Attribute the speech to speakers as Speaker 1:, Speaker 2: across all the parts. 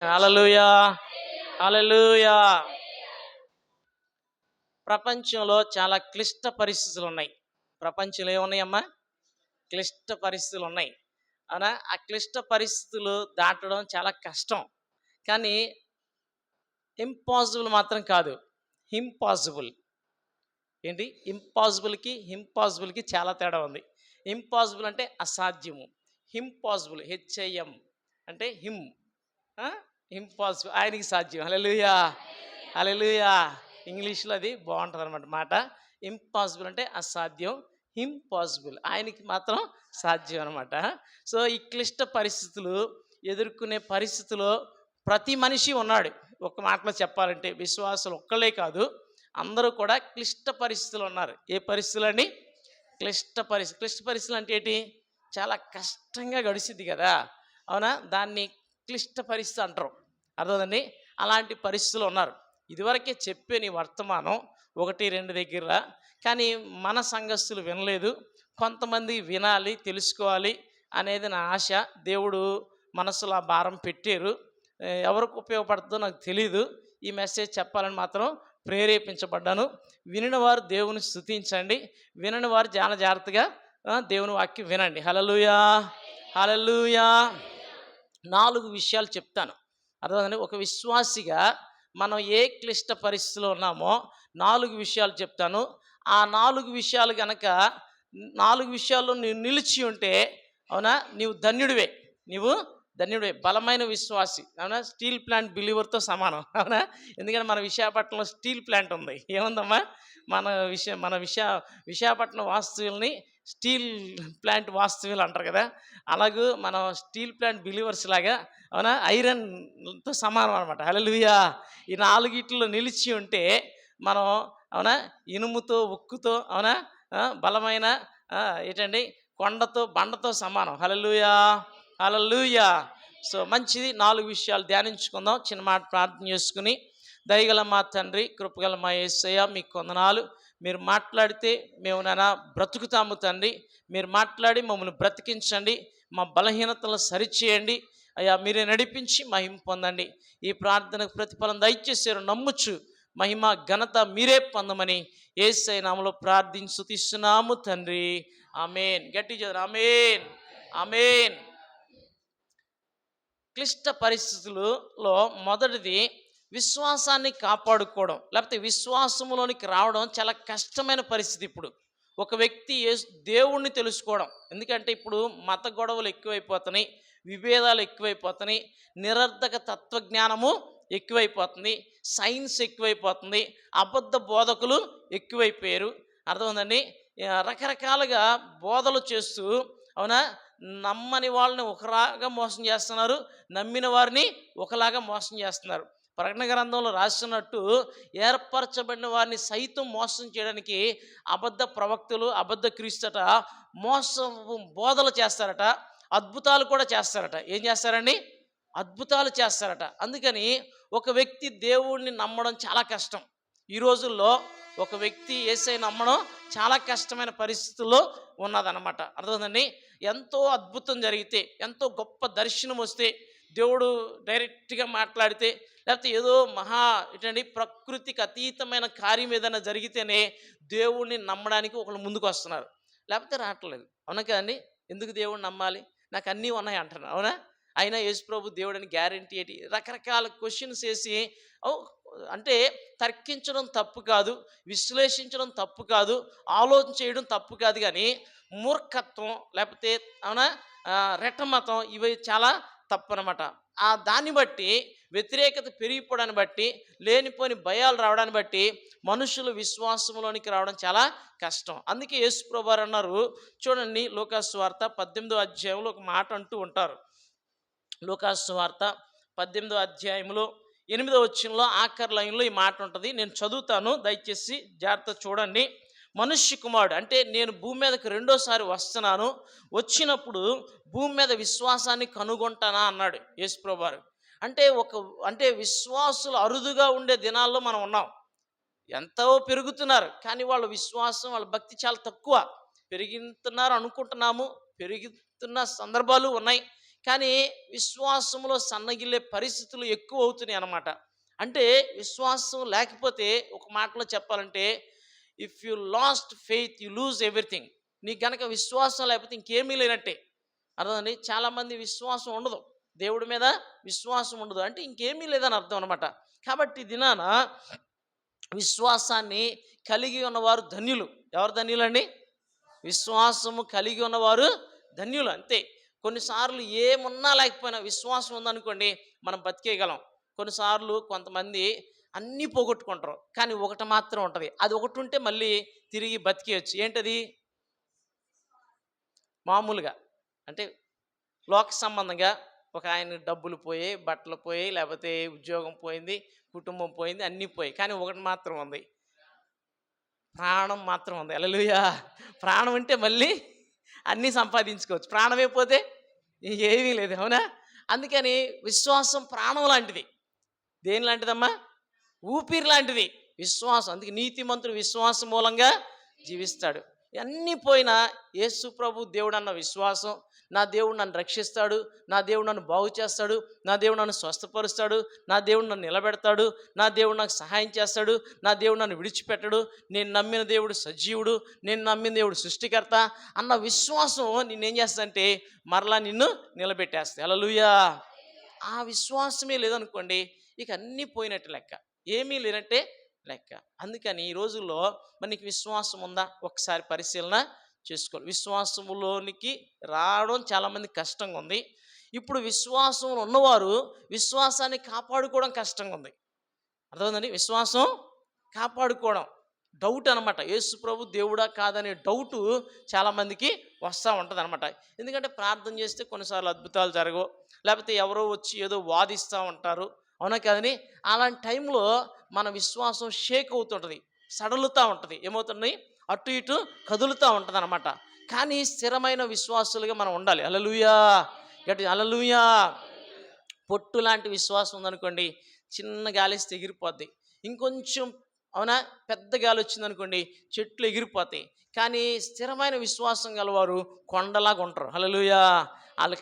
Speaker 1: హల్లెలూయా, హల్లెలూయా. ప్రపంచంలో చాలా క్లిష్ట పరిస్థితులు ఉన్నాయి. ప్రపంచంలో ఏమున్నాయమ్మా? క్లిష్ట పరిస్థితులు ఉన్నాయి. అవునా? ఆ క్లిష్ట పరిస్థితులు దాటడం చాలా కష్టం. కానీ ఇంపాసిబుల్ మాత్రం కాదు. ఇంపాసిబుల్. ఏంటి? ఇంపాసిబుల్‌కి చాలా తేడా ఉంది. ఇంపాసిబుల్ అంటే అసాధ్యము. ఇంపాసిబుల్ హెచ్ఐఎం అంటే ఆ! ఇంపాసిబుల్ ఆయనకి సాధ్యం. హల్లెలూయా! హల్లెలూయా! ఇంగ్లీష్‌లో అది బావుంటదనమాట మాట. ఇంపాసిబుల్ అంటే అసాధ్యం. ఇంపాసిబుల్ ఆయనకి మాత్రం సాధ్యం అనమాట. సో, ఈ క్లిష్ట పరిస్థితులు ఎదుర్కొనే పరిస్థితిలో ప్రతి మనిషి ఉన్నాడు. ఒక మాటలో చెప్పాలంటే విశ్వాసులు ఒక్కళ్ళే కాదు. అందరూ కూడా క్లిష్ట పరిస్థితులు ఉన్నారు. ఏ పరిస్థితులండి? క్లిష్ట పరిస్థితులు అంటే ఏంటి? చాలా కష్టంగా గడిసిద్ది కదా! అవునా? దాన్ని క్లిష్ట పరిస్థితి అంటారు. అర్థమైందండి? అలాంటి పరిస్థితులు ఉన్నారు. ఇదివరకే చెప్పాను ఈ వర్తమానం 1, 2 దగ్గర. కానీ మన సంఘస్థులు వినలేదు. కొంతమంది వినాలి, తెలుసుకోవాలి అనేది నా ఆశ. దేవుడు మనసులో ఆ భారం పెట్టారు. ఎవరికి ఉపయోగపడుతుందో నాకు తెలీదు. ఈ మెసేజ్ చెప్పాలని మాత్రం ప్రేరేపించబడ్డాను. వినిన వారు దేవుని స్తుతించండి. వినని వారు చాలా జాగ్రత్తగా దేవుని వాక్యం వినండి. హల్లెలూయా, హల్లెలూయా. 4 విషయాలు చెప్తాను. అర్థమైందండి? ఒక విశ్వాసిగా మనం ఏ క్లిష్ట పరిస్థితిలో ఉన్నామో 4 విషయాలు చెప్తాను. ఆ 4 విషయాలు గనక 4 విషయాల్లో నీవు నిలిచి ఉంటే అవునా? నీవు ధన్యుడివే. నీవు ధన్యుడివే. బలమైన విశ్వాసి. అవునా? స్టీల్ ప్లాంట్ బిలీవర్‌తో సమానం. అవునా? ఎందుకంటే మన విశాఖపట్నంలో స్టీల్ ప్లాంట్ ఉంది. ఏముందమ్మా? మన విశాఖపట్నం వాస్తవ్యుల్ని స్టీల్ ప్లాంట్ వాస్తవ్యులు అంటారు కదా! అలాగూ మనం స్టీల్ ప్లాంట్ బిలీవర్స్ లాగా అవునా? ఐరన్‌తో సమానం అనమాట. హల్లెలూయా! ఈ 4 నిలిచి ఉంటే మనం అవునా? ఇనుముతో, ఉక్కుతో అవునా? బలమైన ఏంటండి? కొండతో, బండతో సమానం. హల్లెలూయా! హల్లెలూయా! సో, మంచిది. 4 విషయాలు ధ్యానించుకుందాం. చిన్న మాట ప్రార్థన చేసుకుని, దయగల మా తండ్రి, కృపగల మా యేసయ్య మీకు వందనాలు. మీరు మాట్లాడితే మేము బ్రతుకుతాము తండ్రి. మీరు మాట్లాడి మమ్మల్ని బ్రతికించండి. మా బలహీనతలను సరిచేయండి. అయ్యా మీరే నడిపించి మహిమ పొందండి. ఈ ప్రార్థనకు ప్రతిఫలం దయచేసారు నమ్ముచు మహిమ ఘనత మీరే పొందమని యేసయ్య నామములో ప్రార్థించి స్తుతిస్తున్నాము తండ్రి. ఆమేన్. గట్టిగా చదువు. ఆమేన్, ఆమేన్. క్లిష్ట పరిస్థితులలో మొదటిది విశ్వాసాన్ని కాపాడుకోవడం, లేకపోతే విశ్వాసములోనికి రావడం చాలా కష్టమైన పరిస్థితి ఇప్పుడు. ఒక వ్యక్తి దేవుణ్ణి తెలుసుకోవడం. ఎందుకంటే ఇప్పుడు మత గొడవలు ఎక్కువైపోతున్నాయి, విభేదాలు ఎక్కువైపోతున్నాయి, నిరర్ధక తత్వజ్ఞానము ఎక్కువైపోతుంది, సైన్స్ ఎక్కువైపోతుంది, అబద్ధ బోధకులు ఎక్కువైపోయారు. అర్థమైందండి? రకరకాలుగా బోధలు చేస్తూ అవునా? నమ్మని వాళ్ళని ఒకలాగా మోసం చేస్తున్నారు, నమ్మిన వారిని ఒకలాగా మోసం చేస్తున్నారు. ప్రకటన గ్రంథంలో రాస్తున్నట్టు ఏర్పరచబడిన వారిని సైతం మోసం చేయడానికి అబద్ధ ప్రవక్తలు, అబద్ధ క్రీస్తుట మోసం బోధలు చేస్తారట, అద్భుతాలు కూడా చేస్తారట. ఏం చేస్తారండి? అద్భుతాలు చేస్తారట. అందుకని ఒక వ్యక్తి దేవుణ్ణి నమ్మడం చాలా కష్టం. ఈ రోజుల్లో ఒక వ్యక్తి యేసయ్య నమ్మడం చాలా కష్టమైన పరిస్థితుల్లో ఉన్నదన్నమాట. అర్థమైందండి? ఎంతో అద్భుతం జరిగితే, ఎంతో గొప్ప దర్శనం వస్తే, దేవుడు డైరెక్ట్గా మాట్లాడితే, లేకపోతే ఏదో ఏంటండి ప్రకృతికి అతీతమైన కార్యం ఏదైనా జరిగితేనే దేవుణ్ణి నమ్మడానికి ఒకళ్ళు ముందుకు వస్తున్నారు, లేకపోతే రావట్లేదు. అవునా కదండి? ఎందుకు దేవుణ్ణి నమ్మాలి? నాకు అన్నీ ఉన్నాయి అంటారు. అవునా? అయినా యేసుప్రభు దేవుడని గ్యారంటీ ఏంటి? రకరకాల క్వశ్చన్స్ వేసి అంటే తర్కించడం తప్పు కాదు, విశ్లేషించడం తప్పు కాదు, ఆలోచన చేయడం తప్పు కాదు. కానీ మూర్ఖత్వం లేకపోతే అవునా రెట్టమతం ఇవి చాలా తప్పు అనమాట. దాన్ని బట్టి వ్యతిరేకత పెరిగిపోవడాన్ని బట్టి, లేనిపోని భయాలు రావడాన్ని బట్టి మనుషులు విశ్వాసంలోనికి రావడం చాలా కష్టం. అందుకే యేసుప్రభు వారు అన్నారు చూడండి, లూకాసు వార్త 18వ అధ్యాయంలో ఒక మాట అంటూ ఉంటారు. లూకాసు వార్త 18వ అధ్యాయంలో 8వ వచనంలో ఆఖరి లైన్లో ఈ మాట ఉంటుంది. నేను చదువుతాను, దయచేసి జాగ్రత్త చూడండి. మనుష్య కుమారుడు అంటే నేను భూమి మీదకి రెండోసారి వస్తున్నాను, వచ్చినప్పుడు భూమి మీద విశ్వాసాన్ని కనుగొంటానా అన్నాడు యేసుప్రభు వారు. అంటే విశ్వాసులు అరుదుగా ఉండే దినాల్లో మనం ఉన్నాం. ఎంతో పెరుగుతున్నారు, కానీ వాళ్ళ విశ్వాసం, వాళ్ళ భక్తి చాలా తక్కువ. పెరుగుతున్నారు అనుకుంటున్నాము, పెరుగుతున్న సందర్భాలు ఉన్నాయి, కానీ విశ్వాసంలో సన్నగిల్లే పరిస్థితులు ఎక్కువ అవుతున్నాయి అన్నమాట. అంటే విశ్వాసం లేకపోతే ఒక మాటలో చెప్పాలంటే if you last faith you lose everything. నీకు గనక విశ్వాసం లేకపోతే ఇంకేమీ లేనట్టే. అర్థమండి? చాలామంది విశ్వాసం ఉండదు. దేవుడి మీద విశ్వాసం ఉండదు. అంటే ఇంకేమీ లేదని అర్థం అనమాట. కాబట్టి ఈ దినాన విశ్వాసాన్ని కలిగి ఉన్నవారు ధన్యులు. ఎవరు ధన్యులండి? విశ్వాసము కలిగి ఉన్నవారు ధన్యులు అంతే. కొన్నిసార్లు ఏమున్నా లేకపోయినా విశ్వాసం ఉందనుకోండి మనం బతికేయగలం. కొన్నిసార్లు కొంతమంది అన్నీ పోగొట్టుకుంటారు. కానీ ఒకటి మాత్రం ఉంటుంది. అది ఒకటి ఉంటే మళ్ళీ తిరిగి బతికేయచ్చు. ఏంటది? మామూలుగా అంటే లోక సంబంధంగా ఒక ఆయన డబ్బులు పోయాయి, బట్టలు పోయాయి, లేకపోతే ఉద్యోగం పోయింది, కుటుంబం పోయింది, అన్నీ పోయాయి. కానీ ఒకటి మాత్రం ఉంది. ప్రాణం మాత్రం ఉంది. హల్లెలూయా! ప్రాణం ఉంటే మళ్ళీ అన్నీ సంపాదించుకోవచ్చు. ప్రాణమే పోతే ఏమీ లేదు. అవునా? అందుకని విశ్వాసం ప్రాణం లాంటిది. దేని లాంటిదమ్మా? ఊపిరి లాంటిది విశ్వాసం. అందుకే నీతిమంతుడు విశ్వాసం మూలంగా జీవిస్తాడు. అన్నీ పోయినా యేసు ప్రభు దేవుడు అన్న విశ్వాసం, నా దేవుడు నన్ను రక్షిస్తాడు, నా దేవుడు నన్ను బాగు చేస్తాడు, నా దేవుడు నన్ను స్వస్థపరుస్తాడు, నా దేవుడు నన్ను నిలబెడతాడు, నా దేవుడు నాకు సహాయం చేస్తాడు, నా దేవుడు నన్ను విడిచిపెట్టడు, నేను నమ్మిన దేవుడు సజీవుడు, నేను నమ్మిన దేవుడు సృష్టికర్త అన్న విశ్వాసం నిన్నేం చేస్తుందంటే మరలా నిన్ను నిలబెట్టేస్తాయి. హల్లెలూయా! ఆ విశ్వాసమే లేదనుకోండి ఇక అన్నీ పోయినట్టు లెక్క. ఏమీ లేనట్టే లెక్క. అందుకని ఈ రోజుల్లో మనకి విశ్వాసం ఉందా ఒకసారి పరిశీలన చేసుకోవాలి. విశ్వాసములోనికి రావడం చాలామంది కష్టంగా ఉంది. ఇప్పుడు విశ్వాసం ఉన్నవారు విశ్వాసాన్ని కాపాడుకోవడం కష్టంగా ఉంది. అర్థమైందండి? విశ్వాసం కాపాడుకోవడం డౌట్ అనమాట. యేసు ప్రభు దేవుడా కాదనే డౌటు చాలామందికి వస్తూ ఉంటుంది అనమాట. ఎందుకంటే ప్రార్థన చేస్తే కొన్నిసార్లు అద్భుతాలు జరగవు, లేకపోతే ఎవరో వచ్చి ఏదో వాదిస్తూ ఉంటారు. అవునా కాదని? అలాంటి టైంలో మన విశ్వాసం షేక్ అవుతుంటుంది, సడలుతూ ఉంటుంది. ఏమవుతుంది? అటు ఇటు కదులుతూ ఉంటుంది అనమాట. కానీ స్థిరమైన విశ్వాసులుగా మనం ఉండాలి. హల్లెలూయా! గట్టి హల్లెలూయా! పొట్టు లాంటి విశ్వాసం ఉందనుకోండి చిన్న గాలిస్తే ఎగిరిపోద్ది. ఇంకొంచెం అవునా పెద్ద గాలి వచ్చిందనుకోండి చెట్లు ఎగిరిపోతాయి. కానీ స్థిరమైన విశ్వాసం గలవారు కొండలాగా ఉంటారు. హల్లెలూయా! వాళ్ళు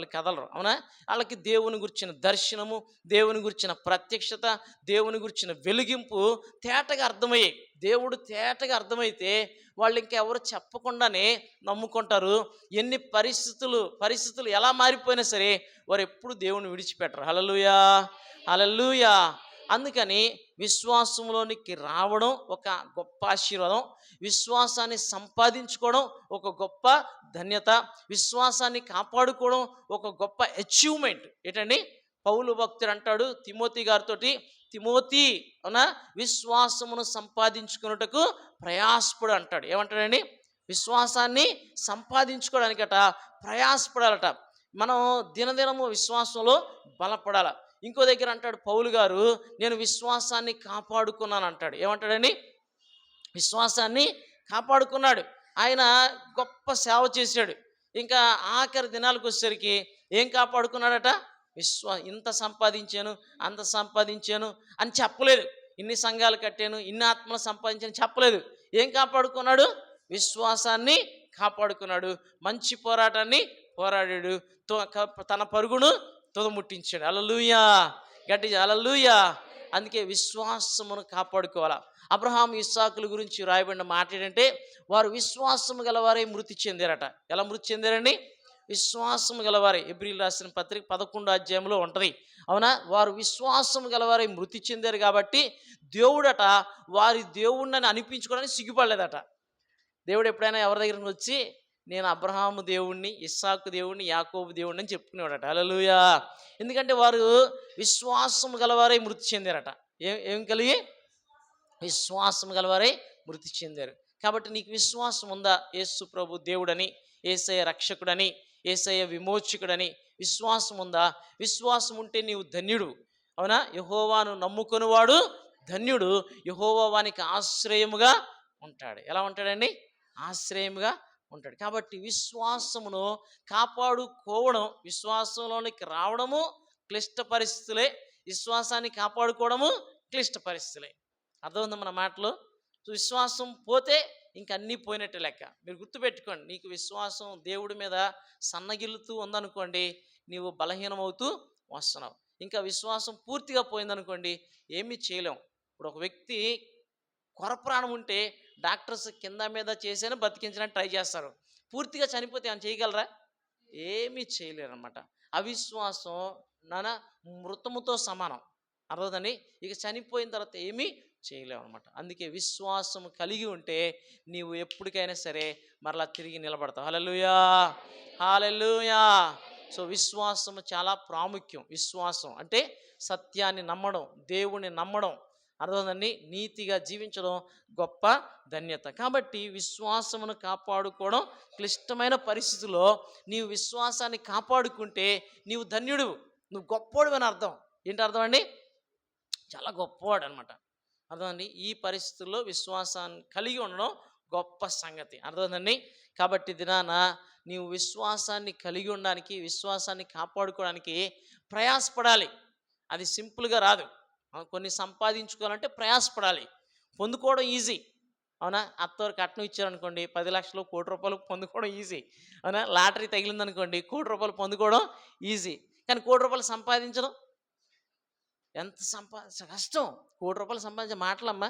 Speaker 1: కదలరు. అవునా? వాళ్ళకి దేవుని గురించిన దర్శనము, దేవుని గురించిన ప్రత్యక్షత, దేవుని గురించిన వెలిగింపు తేటగా అర్థమయ్యాయి. దేవుడు తేటగా అర్థమైతే వాళ్ళు ఇంకా ఎవరు చెప్పకుండానే నమ్ముకుంటారు. ఎన్ని పరిస్థితులు ఎలా మారిపోయినా సరే వారు ఎప్పుడు దేవుని విడిచిపెట్టరు. హల్లెలూయా! హల్లెలూయా! అందుకని విశ్వాసంలోనికి రావడం ఒక గొప్ప ఆశీర్వాదం. విశ్వాసాన్ని సంపాదించుకోవడం ఒక గొప్ప ధన్యత. విశ్వాసాన్ని కాపాడుకోవడం ఒక గొప్ప అచీవ్మెంట్. ఏంటండి? పౌలు భక్తుడు అంటాడు తిమోతి గారితోటి, తిమోతి అవునా విశ్వాసమును సంపాదించుకున్నటకు ప్రయాసపడు అంటాడు. ఏమంటాడండి? విశ్వాసాన్ని సంపాదించుకోవడానికట ప్రయాసపడాలట. మనం దినదినము విశ్వాసంలో బలపడాల. ఇంకో దగ్గర అంటాడు పౌలు గారు, నేను విశ్వాసాన్ని కాపాడుకున్నాను అంటాడు. ఏమంటాడండి? విశ్వాసాన్ని కాపాడుకున్నాడు. ఆయన గొప్ప సేవ చేశాడు. ఇంకా ఆఖరి దినాలకు వచ్చేసరికి ఏం కాపాడుకున్నాడట? ఇంత సంపాదించాను, అంత సంపాదించాను అని చెప్పలేదు. ఇన్ని సంఘాలు కట్టాను, ఇన్ని ఆత్మలు సంపాదించాను చెప్పలేదు. ఏం కాపాడుకున్నాడు? విశ్వాసాన్ని కాపాడుకున్నాడు. మంచి పోరాటాన్ని పోరాడాడు. తన పరుగును తుదముట్టించాడు. హల్లెలూయా! గట్టిగా హల్లెలూయా! అందుకే విశ్వాసమును కాపాడుకోవాలా. అబ్రహాము ఇస్సాకుల గురించి రాయబడిన మాట ఏంటంటే వారు విశ్వాసము గలవారై మృతి చెందారట. ఎలా మృతి చెందారండి? విశ్వాసము గలవారై. హెబ్రీయులు రాసిన పత్రిక 11వ అధ్యాయంలో ఉంటుంది. అవునా? వారు విశ్వాసము గలవారై మృతి చెందారు కాబట్టి దేవుడట వారి దేవుడిని అనిపించుకోవడానికి సిగ్గుపడలేదట. దేవుడు ఎప్పుడైనా ఎవరి దగ్గరికి వచ్చి నేను అబ్రహాము దేవుణ్ణి, ఇస్సాకు దేవుణ్ణి, యాకోబు దేవుణ్ణి అని చెప్పుకునేవాడట. హల్లెలూయా! ఎందుకంటే వారు విశ్వాసం గలవారై మృతి చెందారట. ఏం కలిగి? విశ్వాసం గలవారై మృతి చెందారు. కాబట్టి నీకు విశ్వాసం ఉందా? యేసు ప్రభు దేవుడని, యేసయ్య రక్షకుడని, యేసయ్య విమోచకుడని విశ్వాసం ఉందా? విశ్వాసం ఉంటే నీవు ధన్యుడు. అవునా? యెహోవాను నమ్ముకొనివాడు ధన్యుడు. యెహోవా వానికి ఆశ్రయముగా ఉంటాడు. ఎలా ఉంటాడండి? ఆశ్రయముగా ఉంటాడు. కాబట్టి విశ్వాసమును కాపాడుకోవడం, విశ్వాసంలోనికి రావడము క్లిష్ట పరిస్థితులే, విశ్వాసాన్ని కాపాడుకోవడము క్లిష్ట పరిస్థితులే. అర్థమైందా మన మాటలు? విశ్వాసం పోతే ఇంక అన్నీ పోయినట్టు లెక్క. మీరు గుర్తుపెట్టుకోండి, నీకు విశ్వాసం దేవుడి మీద సన్నగిల్లుతూ ఉందనుకోండి, నీవు బలహీనమవుతూ వస్తున్నావు. ఇంకా విశ్వాసం పూర్తిగా పోయిందనుకోండి, ఏమీ చేయలేం. ఇప్పుడు ఒక వ్యక్తి కొరప్రాణం ఉంటే డాక్టర్స్ కింద మీద చేసేనే బతికించడానికి ట్రై చేస్తారు. పూర్తిగా చనిపోతే ఏమైనా చేయగలరా? ఏమీ చేయలేరన్నమాట. అవిశ్వాసం నానా మృతముతో సమానం. అర్థమవుతుందండి? ఇక చనిపోయిన తర్వాత ఏమీ చేయలేమన్నమాట. అందుకే విశ్వాసం కలిగి ఉంటే నీవు ఎప్పటికైనా సరే మరలా తిరిగి నిలబడతావు. హల్లెలూయా! హల్లెలూయా! సో విశ్వాసం చాలా ప్రాముఖ్యం. విశ్వాసం అంటే సత్యాన్ని నమ్మడం, దేవుణ్ణి నమ్మడం, అర్థమవుతుందండి? నీతిగా జీవించడం గొప్ప ధన్యత. కాబట్టి విశ్వాసమును కాపాడుకోవడం క్లిష్టమైన పరిస్థితుల్లో నీవు విశ్వాసాన్ని కాపాడుకుంటే నీవు ధన్యుడు, నువ్వు గొప్పోడు అని అర్థం. ఏంటి అర్థం అండి? చాలా గొప్పవాడు అనమాట. అర్థమండి? ఈ పరిస్థితుల్లో విశ్వాసాన్ని కలిగి ఉండడం గొప్ప సంగతి. అర్థమైందండి? కాబట్టి దినాన నీవు విశ్వాసాన్ని కలిగి ఉండడానికి, విశ్వాసాన్ని కాపాడుకోవడానికి ప్రయాసపడాలి. అది సింపుల్గా రాదు. కొన్ని సంపాదించుకోవాలంటే ప్రయాసపడాలి. పొందుకోవడం ఈజీ. అవునా? అత్తవారు కట్నం ఇచ్చారనుకోండి, 10 లక్షలు, ₹1,00,00,000 పొందుకోవడం ఈజీ. అవునా? లాటరీ తగిలిందనుకోండి, ₹1,00,00,000 పొందుకోవడం ఈజీ. కానీ ₹1,00,00,000 సంపాదించడం ఎంత కష్టం. ₹1,00,00,000 సంపాదించే మాటలమ్మా.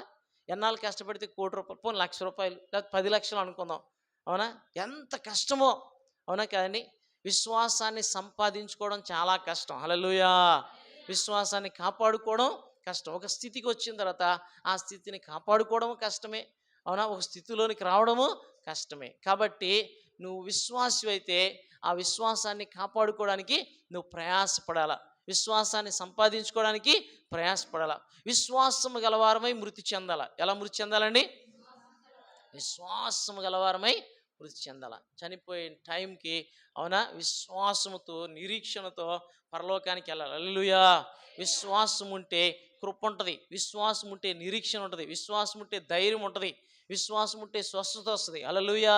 Speaker 1: ఎన్నాళ్ళు కష్టపడితే ₹1,00,00,000, పోనీ ₹1,00,000 లేదా 10 లక్షలు అనుకుందాం. అవునా? ఎంత కష్టమో. అవునా కదండి? విశ్వాసాన్ని సంపాదించుకోవడం చాలా కష్టం. హల్లెలూయా! విశ్వాసాన్ని కాపాడుకోవడం కష్టం. ఒక స్థితికి వచ్చిన తర్వాత ఆ స్థితిని కాపాడుకోవడం కష్టమే. అవునా? ఒక స్థితిలోనికి రావడము కష్టమే. కాబట్టి నువ్వు విశ్వాసివైతే ఆ విశ్వాసాన్ని కాపాడుకోవడానికి నువ్వు ప్రయాసపడాల. విశ్వాసాన్ని సంపాదించుకోవడానికి ప్రయాసపడాల. విశ్వాసము గలవారమై మృతి చెందాల. ఎలా మృతి చెందాలండి? విశ్వాసము గలవారమై మృతి చెందాల. చనిపోయే టైంకి అవునా విశ్వాసముతో నిరీక్షణతో పరలోకానికి వెళ్ళాలి. హల్లెలూయా! విశ్వాసం ఉంటే కృప ఉంటుంది, విశ్వాసం ఉంటే నిరీక్షణ ఉంటుంది, విశ్వాసం ఉంటే ధైర్యం ఉంటుంది, విశ్వాసం ఉంటే స్వస్థత వస్తుంది. హల్లెలూయా!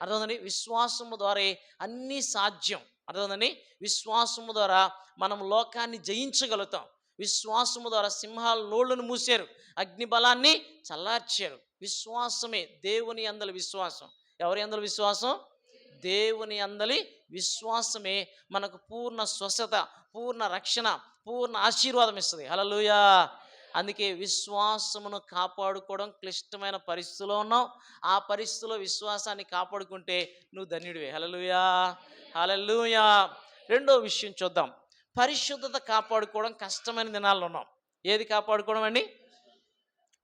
Speaker 1: అర్థమవుతుందండి? విశ్వాసము ద్వారా అన్నీ సాధ్యం. అర్థమవుతుందండి? విశ్వాసము ద్వారా మనం లోకాన్ని జయించగలుగుతాం. విశ్వాసము ద్వారా సింహాల నోళ్లను మూసారు, అగ్ని బలాన్ని చల్లార్చారు. విశ్వాసమే దేవుని అందలి విశ్వాసం. ఎవరి అందలి విశ్వాసం? దేవుని అందలి విశ్వాసమే మనకు పూర్ణ స్వస్థత, పూర్ణ రక్షణ, పూర్ణ ఆశీర్వాదం ఇస్తుంది. హల్లెలూయా! అందుకే విశ్వాసమును కాపాడుకోవడం క్లిష్టమైన పరిస్థితిలో ఉన్నావు. ఆ పరిస్థితిలో విశ్వాసాన్ని కాపాడుకుంటే నువ్వు ధన్యుడివే. హల్లెలూయా! హల్లెలూయా! రెండో విషయం చూద్దాం. పరిశుద్ధత కాపాడుకోవడం కష్టమైన దినాల్లో ఉన్నాం. ఏది కాపాడుకోవడం అండి?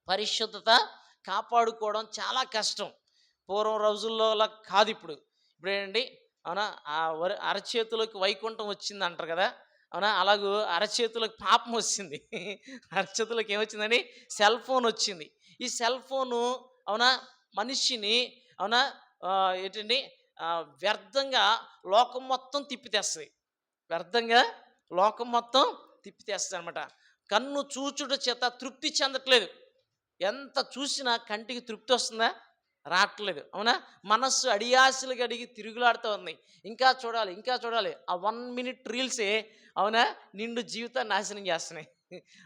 Speaker 1: పరిశుద్ధత కాపాడుకోవడం చాలా కష్టం. పూర్వం రోజుల్లోలా కాదు ఇప్పుడు. ఇప్పుడేంటండి? అవునా? అరచేతులోకి వైకుంఠం వచ్చింది అంటారు కదా! అవునా? అలాగూ అరచేతులకు పాపం వచ్చింది. అరచేతులకు ఏమొచ్చిందండి? సెల్ ఫోన్ వచ్చింది. ఈ సెల్ ఫోను అవునా మనిషిని అవునా ఏంటండి వ్యర్థంగా లోకం మొత్తం తిప్పితేస్తుంది. వ్యర్థంగా లోకం మొత్తం తిప్పితేస్తుంది అనమాట. కన్ను చూచుట చేత తృప్తి చెందట్లేదు. ఎంత చూసినా కంటికి తృప్తి వస్తుందా? రావట్లేదు. అవునా? మనస్సు అడియాసలుగా అడిగి తిరుగులాడుతూ ఉంది. ఇంకా చూడాలి, ఇంకా చూడాలి. ఆ 1 మినిట్ రీల్సే అవునా నిండు జీవితాన్ని నాశనం చేస్తున్నాయి.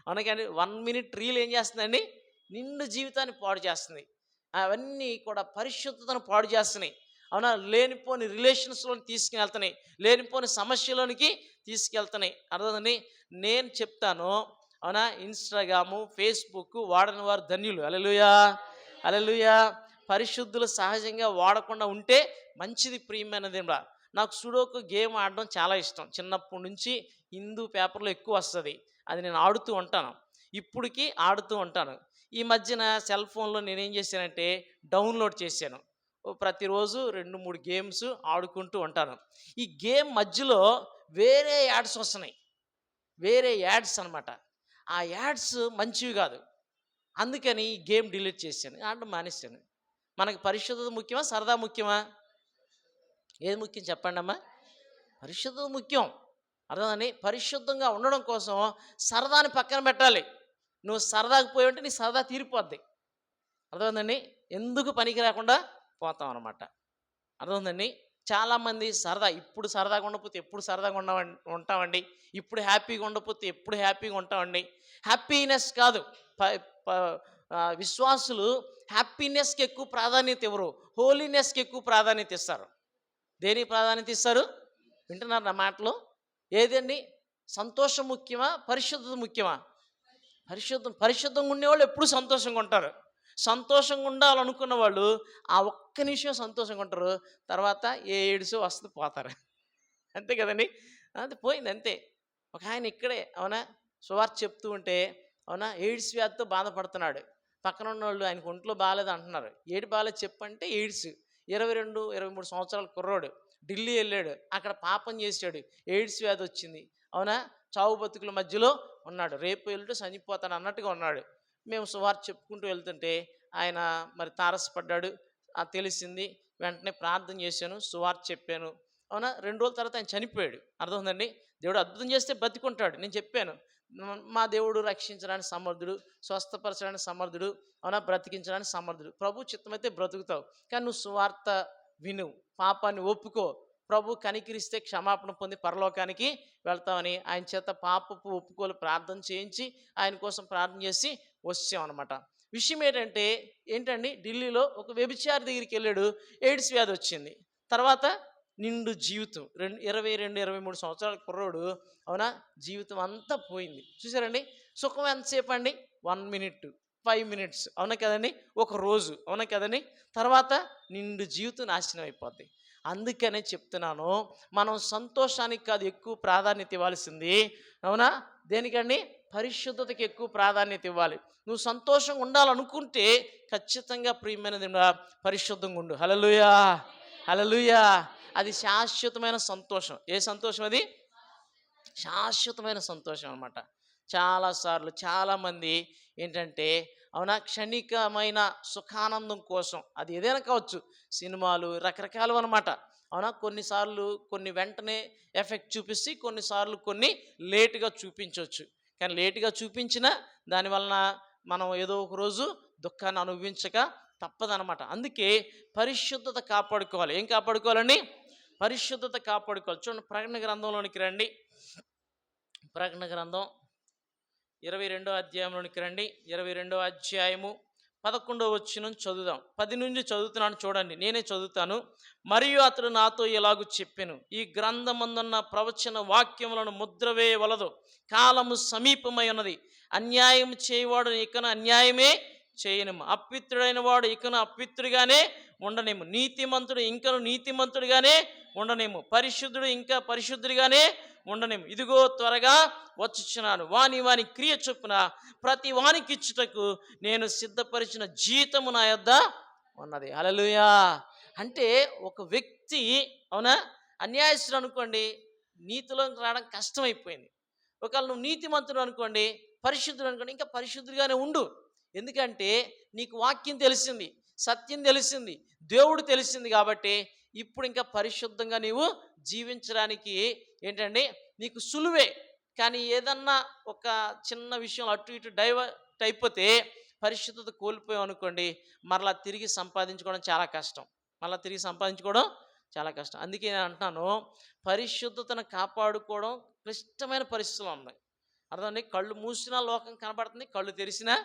Speaker 1: అవునా? కానీ 1 మినిట్ రీల్ ఏం చేస్తుందండి? నిండు జీవితాన్ని పాడు చేస్తుంది. అవన్నీ కూడా పరిశుద్ధతను పాడు చేస్తున్నాయి. అవునా? లేనిపోని రిలేషన్స్లోని తీసుకుని వెళ్తున్నాయి, లేనిపోని సమస్యలోనికి తీసుకెళ్తున్నాయి. అర్థమైందండి? నేను చెప్తాను అవునా, ఇన్స్టాగ్రాము, ఫేస్బుక్ వాడని వారు ధన్యులు. హల్లెలూయా! హల్లెలూయా! పరిశుద్ధులు సహజంగా వాడకుండా ఉంటే మంచిది. ప్రియమైనదేమరా, నాకు సుడోకు గేమ్ ఆడడం చాలా ఇష్టం. చిన్నప్పటి నుంచి హిందూ పేపర్లో ఎక్కువ వస్తుంది. అది నేను ఆడుతూ ఉంటాను, ఇప్పటికీ ఆడుతూ ఉంటాను. ఈ మధ్యన సెల్ ఫోన్లో నేనేం చేశానంటే డౌన్లోడ్ చేశాను. ప్రతిరోజు 2-3 గేమ్స్ ఆడుకుంటూ ఉంటాను. ఈ గేమ్ మధ్యలో వేరే యాడ్స్ వస్తున్నాయి, వేరే యాడ్స్ అనమాట. ఆ యాడ్స్ మంచివి కాదు. అందుకని ఈ గేమ్ డిలీట్ చేశాను, ఆడడం మానేశాను. మనకి పరిశుద్ధత ముఖ్యమా, సరదా ముఖ్యమా? ఏది ముఖ్యం చెప్పండి అమ్మా? పరిశుద్ధత ముఖ్యం. అర్థమని పరిశుద్ధంగా ఉండడం కోసం సరదాని పక్కన పెట్టాలి. నువ్వు సరదాకి పోయి ఉంటే నీ సరదా తీరిపోద్ది. అర్థమైందండి? ఎందుకు పనికి రాకుండా పోతాం అనమాట. అర్థమైందండి? చాలామంది సరదా ఇప్పుడు సరదాగా ఉండకపోతే ఎప్పుడు సరదాగా ఉంటామండి. ఇప్పుడు హ్యాపీగా ఉండకపోతే ఎప్పుడు హ్యాపీగా ఉంటామండి. హ్యాపీనెస్ కాదు. విశ్వాసులు హ్యాపీనెస్కి ఎక్కువ ప్రాధాన్యత ఇవ్వరు, హోలీనెస్కి ఎక్కువ ప్రాధాన్యత ఇస్తారు. దేనికి ప్రాధాన్యత ఇస్తారు? వింటున్నారు నా మాటలు? ఏదండి? సంతోషం ముఖ్యమా? పరిశుద్ధత ముఖ్యమా? పరిశుద్ధంగా ఉండేవాళ్ళు ఎప్పుడు సంతోషంగా ఉంటారు. సంతోషంగా ఉండాలనుకున్న వాళ్ళు ఆ ఒక్క నిమిషం సంతోషంగా ఉంటారు. తర్వాత ఏ ఏడుసో వస్తది పోతారు. అంతే కదండీ! అది పోయింది అంతే. ఒకాయన ఇక్కడే అవునా? సువార్త చెప్తూ ఉంటే అవునా? ఎయిడ్స్ వ్యాధితో బాధపడుతున్నాడు. పక్కన ఉన్నోళ్ళు ఆయనకు ఒంట్లో బాలేదు అంటున్నారు. ఏటి బాలేదు చెప్పంటే ఎయిడ్స్. 22, 23 సంవత్సరాల కుర్రోడు. ఢిల్లీ ఎళ్ళాడు. అక్కడ పాపం చేశాడు. ఎయిడ్స్ వ్యాధి వచ్చింది. అవునా? చావు బతుకుల మధ్యలో ఉన్నాడు. రేపు ఎల్లుండో చనిపోతాను అన్నట్టుగా ఉన్నాడు. మేము సువార్త చెప్పుకుంటూ వెళ్తుంటే ఆయన మరి తారసపడ్డాడు. తెలిసింది. వెంటనే ప్రార్థన చేశాను. సువార్త చెప్పాను. అవునా? 2 రోజుల తర్వాత ఆయన చనిపోయాడు. అర్థమైందండి? దేవుడు అద్భుతం చేస్తే బతికుంటాడు. నేను చెప్పాను. మా దేవుడు రక్షించడానికి సమర్థుడు, స్వస్థపరచడానికి సమర్థుడు, అవునా? బ్రతికించడానికి సమర్థుడు. ప్రభు చిత్తమైతే బ్రతుకుతావు. కానీ నువ్వు సువార్త విను. పాపాన్ని ఒప్పుకో. ప్రభు కనికరిస్తే క్షమాపణ పొంది పరలోకానికి వెళ్తామని ఆయన చేత పాపపు ఒప్పుకోలు ప్రార్థన చేయించి ఆయన కోసం ప్రార్థన చేసి వచ్చామన్నమాట. విషయం ఏంటండి ఢిల్లీలో ఒక వ్యభిచారి దగ్గరికి వెళ్ళాడు. ఎయిడ్స్ వ్యాధి వచ్చింది. తర్వాత నిండు జీవితం 22, 23 సంవత్సరాల కుర్రోడు అవునా? జీవితం అంతా పోయింది. చూసారండి? సుఖం ఎంతసేపు అండి? 1 మినిట్, 5 మినిట్స్ అవునా కదండి? ఒక రోజు అవునా కదండి? తర్వాత నిండు జీవితం నాశనం అయిపోద్ది. అందుకనే చెప్తున్నాను, మనం సంతోషానికి కాదు ఎక్కువ ప్రాధాన్యత ఇవ్వాల్సింది. అవునా? దేనికండి? పరిశుద్ధతకి ఎక్కువ ప్రాధాన్యత ఇవ్వాలి. నువ్వు సంతోషంగా ఉండాలనుకుంటే ఖచ్చితంగా ప్రియమైన దేవుడా పరిశుద్ధంగా ఉండు. హల్లెలూయా! హల్లెలూయా! అది శాశ్వతమైన సంతోషం. ఏ సంతోషం అది? శాశ్వతమైన సంతోషం అనమాట. చాలాసార్లు చాలామంది ఏంటంటే అవునా? క్షణికమైన సుఖానందం కోసం అది ఏదైనా కావచ్చు. సినిమాలు రకరకాలు అనమాట. అవునా? కొన్నిసార్లు కొన్ని వెంటనే ఎఫెక్ట్ చూపిచ్చి, కొన్నిసార్లు కొన్ని లేట్‌గా చూపించొచ్చు. కానీ లేట్‌గా చూపించినా దాని వలన మనం ఏదో ఒక రోజు దుఃఖాన్ని అనుభవించక తప్పదనమాట. అందుకే పరిశుద్ధత కాపాడుకోవాలి. ఏం కాపాడుకోవాలండి? పరిశుద్ధత కాపాడుకోవాలి. చూడండి ప్రకటన గ్రంథంలోనికి రండి. ప్రకటన గ్రంథం 22వ అధ్యాయంలోనికి రండి. 22వ అధ్యాయము 11వ వచనం చదువుదాం. 10 నుండి చదువుతున్నాను చూడండి. నేనే చదువుతాను. మరియు అతడు నాతో ఇలాగు చెప్పెను. ఈ గ్రంథమందున్న ప్రవచన వాక్యములను ముద్ర వేయవలదు. కాలము సమీపమై ఉన్నది. అన్యాయం చేయవాడు ఇకను అన్యాయమే చేయనిమ్ము. అపవిత్రుడైన వాడు ఇకను అపవిత్రుడిగానే ఉండనిమ్ము. నీతిమంతుడు ఇంకను నీతిమంతుడిగానే ఉండనిమ్ము. పరిశుద్ధుడు ఇంకా పరిశుద్ధుడిగానే ఉండనిమ్ము. ఇదిగో త్వరగా వచ్చుచున్నాను. వాని క్రియ చొప్పున ప్రతి వానికి ఇచ్చుటకు నేను సిద్ధపరిచిన జీతము నా యొద్ద ఉన్నది. హల్లెలూయా! అంటే ఒక వ్యక్తి అవునా? అన్యాయస్తుడు అనుకోండి, నీతిలోకి రావడం కష్టమైపోయింది. ఒకవేళ నువ్వు నీతిమంతుడు అనుకోండి, పరిశుద్ధుడు అనుకోండి, ఇంకా పరిశుద్ధుడిగానే ఉండు. ఎందుకంటే నీకు వాక్యం తెలిసింది, సత్యం తెలిసింది, దేవుడు తెలిసింది కాబట్టి ఇప్పుడు ఇంకా పరిశుద్ధంగా నీవు జీవించడానికి ఏంటండి నీకు సులువే. కానీ ఏదన్నా ఒక చిన్న విషయం అటు ఇటు డైవర్ట్ అయిపోతే పరిశుద్ధత కోల్పోయాం అనుకోండి, మరలా తిరిగి సంపాదించుకోవడం చాలా కష్టం. మరలా తిరిగి సంపాదించుకోవడం చాలా కష్టం. అందుకే నేను అంటున్నాను, పరిశుద్ధతను కాపాడుకోవడం క్లిష్టమైన పరిస్థితులు ఉన్నాయి. అర్థమండి? కళ్ళు మూసినా లోకం కనబడుతుంది, కళ్ళు తెరిసినా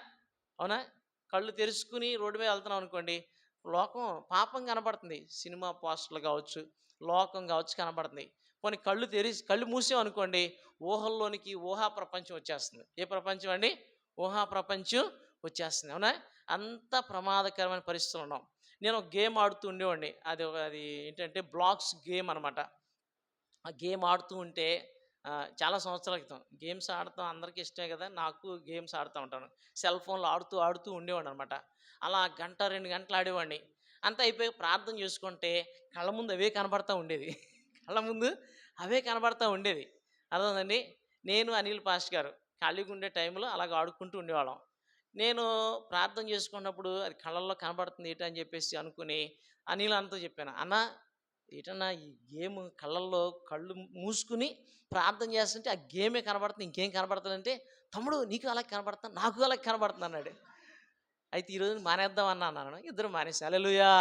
Speaker 1: అవునా? కళ్ళు తెరుచుకుని రోడ్డు మీద వెళ్తున్నాం అనుకోండి, లోకం పాపం కనబడుతుంది. సినిమా పోస్టర్లు కావచ్చు, లోకం కావచ్చు కనబడుతుంది. పోనీ కళ్ళు మూసాం అనుకోండి, ఊహల్లోనికి ఊహా ప్రపంచం వచ్చేస్తుంది. ఏ ప్రపంచం అండి? ఊహా ప్రపంచం వచ్చేస్తుంది. అవునా? అంత ప్రమాదకరమైన పరిస్థితులు ఉన్నాం. నేను ఒక గేమ్ ఆడుతూ ఉండేవాడిని. అది ఏంటంటే బ్లాక్స్ గేమ్ అనమాట. ఆ గేమ్ ఆడుతూ ఉంటే చాలా సంవత్సరాల క్రితం గేమ్స్ ఆడటం అందరికీ ఇష్టమే కదా! నాకు గేమ్స్ ఆడుతూ ఉంటాను. సెల్ ఫోన్‌లో ఆడుతూ ఉండేవాడిని అనమాట. అలా గంట, 2 గంటలు ఆడేవాడిని. అంతా అయిపోయాక ప్రార్థన చేసుకుంటే కళ్ళ ముందు అవే కనబడతా ఉండేది. కళ్ళ ముందు అవే కనబడతా ఉండేది. అర్థమైందండి? నేను, అనిల్ పాస్టర్ గారు ఖాళీగా ఉండే టైంలో అలాగ ఆడుకుంటూ ఉండేవాళ్ళం. నేను ప్రార్థన చేసుకున్నప్పుడు అది కళ్ళల్లో కనబడుతుంది ఏటి అని చెప్పేసి అనుకుని అనిల్ అన్నతో చెప్పాను. అన్న ఏటన్నా ఈ గేమ్ కళ్ళు మూసుకుని ప్రార్థన చేస్తుంటే ఆ గేమే కనబడుతుంది, ఇంకేం కనబడుతుందంటే, తమ్ముడు నీకు అలా కనబడుతుంది, నాకు అలా కనబడుతుంది అన్నాడు. అయితే ఈరోజు మానేద్దాం అన్నాను. ఇద్దరు మానేసి హల్లెలూయా!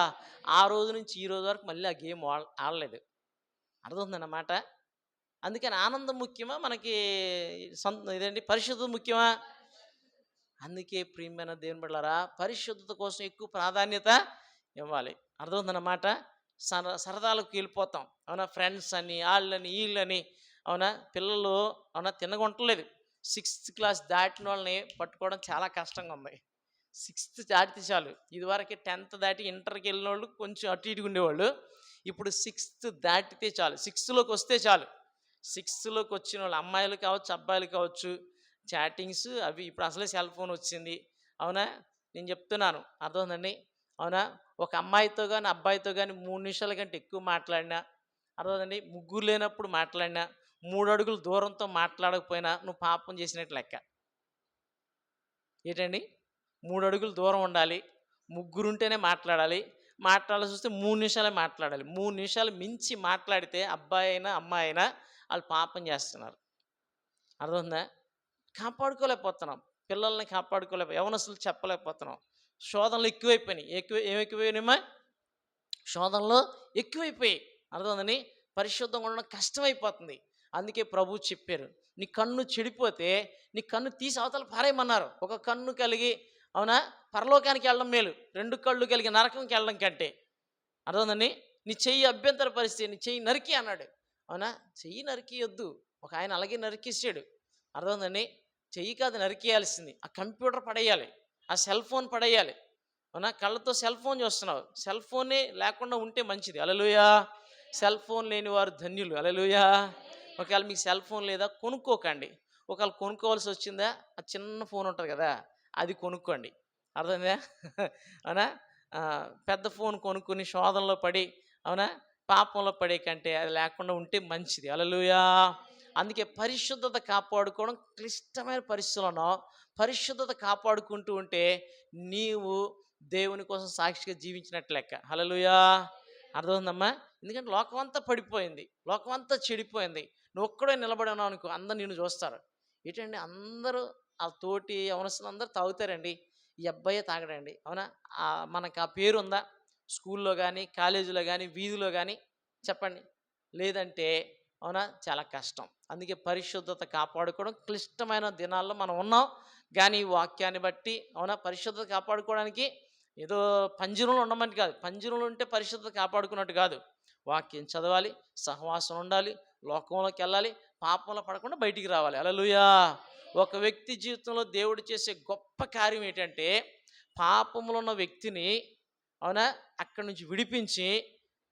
Speaker 1: ఆ రోజు నుంచి ఈ రోజు వరకు మళ్ళీ ఆ గేమ్ ఆడలేదు. అర్థమవుతుందన్నమాట. అందుకని ఆనందం ముఖ్యమా? మనకి ఇదేంటి పరిశుద్ధత ముఖ్యమా? అందుకే ప్రియమైన దేవుని బిడ్డలారా పరిశుద్ధత కోసం ఎక్కువ ప్రాధాన్యత ఇవ్వాలి. అర్థమవుతుందన్నమాట. సరదాలకు వెళ్ళిపోతాం అవునా? ఫ్రెండ్స్ అని, వాళ్ళని, వీళ్ళని అవునా? పిల్లలు అవునా తిన్నగుంటలేదు. సిక్స్త్ క్లాస్ దాటిన వాళ్ళని పట్టుకోవడం చాలా కష్టంగా ఉంది. సిక్స్త్ దాటితే చాలు. ఇదివరకే 10థ్ దాటి ఇంటర్‌కెళ్ళినోళ్ళు కొంచెం అటు ఇటుగా ఉండేవాళ్ళు. ఇప్పుడు సిక్స్త్ దాటితే చాలు. సిక్స్త్‌లోకొస్తే చాలు. సిక్స్త్‌లోకొచ్చినోళ్ళు అమ్మాయిలు కావచ్చు, అబ్బాయిలు కావచ్చు, చాటింగ్స్ అవి ఇప్పుడు అసలే సెల్ ఫోన్ వచ్చింది. అవునా? నేను చెప్తున్నాను. అర్థమైందండి? అవునా? ఒక అమ్మాయితో గాని, అబ్బాయితో గాని 3 నిమిషాల కంటే ఎక్కువ మాట్లాడినా, అర్థమైందండి? ముగ్గురు లేనప్పుడు మాట్లాడినా, 3 అడుగుల దూరంతో మాట్లాడకపోయినా నువ్వు పాపం చేసినట్టు లెక్క. ఏటండి? 3 అడుగులు దూరం ఉండాలి. ముగ్గురుంటేనే మాట్లాడాలి. మాట్లాడాల్సొస్తే 3 నిమిషాలే మాట్లాడాలి. 3 నిమిషాలు మించి మాట్లాడితే అబ్బాయైనా, అమ్మాయైనా ఆళ్ళు పాపం చేస్తున్నారు. అర్థమవుతుందా? కాపాడుకోలేకపోతున్నాం. పిల్లల్ని యవ్వనస్తులు చెప్పలేకపోతున్నాం. శోధనలు ఎక్కువైపోయినాయి. ఏమెక్కువైనాయమ్మా? శోధనలు ఎక్కువైపోయాయి. అర్థమైందండి? పరిశుద్ధంగా ఉండడం కష్టమైపోతుంది. అందుకే ప్రభువు చెప్పారు. నీ కన్ను చెడిపోతే నీ కన్ను తీసి అవతల పారేయమన్నారు. ఒక కన్ను కలిగి అవునా? పరలోకానికి వెళ్ళడం మేలు. 2 కళ్ళు కలిగి నరకంకి వెళ్ళడం కంటే. అర్థమైందండి? నీ చెయ్యి అభ్యంతర పరిస్థితి నీ చెయ్యి నరికి అన్నాడు. అవునా? చెయ్యి నరికియొద్దు. ఒక ఆయన అలాగే నరికేసాడు. అర్థమైందండి? చెయ్యి కాదు నరికేయాల్సింది. ఆ కంప్యూటర్ పడేయాలి. ఆ సెల్ ఫోన్ పడేయాలి. అవునా? కళ్ళతో సెల్ ఫోన్ చూస్తున్నావు. సెల్ ఫోనే లేకుండా ఉంటే మంచిది. హల్లెలూయా! సెల్ ఫోన్ లేని వారు ధన్యులు. హల్లెలూయా! ఒకవేళ మీకు సెల్ ఫోన్ లేదా కొనుక్కోకండి. ఒకవేళ కొనుక్కోవాల్సి వచ్చిందా ఆ చిన్న ఫోన్ ఉంటది కదా! అది కొనుక్కోండి. అర్థమైందా? అవునా? పెద్ద ఫోన్ కొనుక్కొని శోధనలో పడి అవునా? పాపంలో పడే కంటే అది లేకుండా ఉంటే మంచిది. హల్లెలూయా! అందుకే పరిశుద్ధత కాపాడుకోవడం క్లిష్టమైన పరిస్థితుల్లో పరిశుద్ధత కాపాడుకుంటూ ఉంటే నీవు దేవుని కోసం సాక్షిగా జీవించినట్టు లెక్క. హల్లెలూయా! అర్థమైందమ్మా? ఎందుకంటే లోకమంతా పడిపోయింది. లోకమంతా చెడిపోయింది. నువ్వొక్కడే నిలబడి ఉన్నావనుకో అందరూ నిన్ను చూస్తారు. ఏటండి అందరూ ఆళ్ళ తోటి యవనస్తులందరూ తాగుతారండి. ఈ అబ్బాయే తాగడండి. అవునా? మనకు ఆ పేరుందా? స్కూల్లో గానీ, కాలేజీలో గానీ, వీధిలో గానీ చెప్పండి. లేదంటే అవునా? చాలా కష్టం. అందుకే పరిశుద్ధత కాపాడుకోవడం క్లిష్టమైన దినాల్లో మనం ఉన్నాం. గానీ ఈ వాక్యాన్ని బట్టి అవునా? పరిశుద్ధత కాపాడుకోవడానికి ఏదో పంజరంలో ఉండమని కాదు. పంజరంలో ఉంటే పరిశుద్ధత కాపాడుకున్నట్టు కాదు. వాక్యం చదవాలి, సహవాసం ఉండాలి, లోకంలోకెళ్ళాలి, పాపంలో పడకుండా బయటికి రావాలి. హల్లెలూయా! ఒక వ్యక్తి జీవితంలో దేవుడు చేసే గొప్ప కార్యం ఏంటంటే, పాపంలో ఉన్న వ్యక్తిని అవునా? అక్కడి నుంచి విడిపించి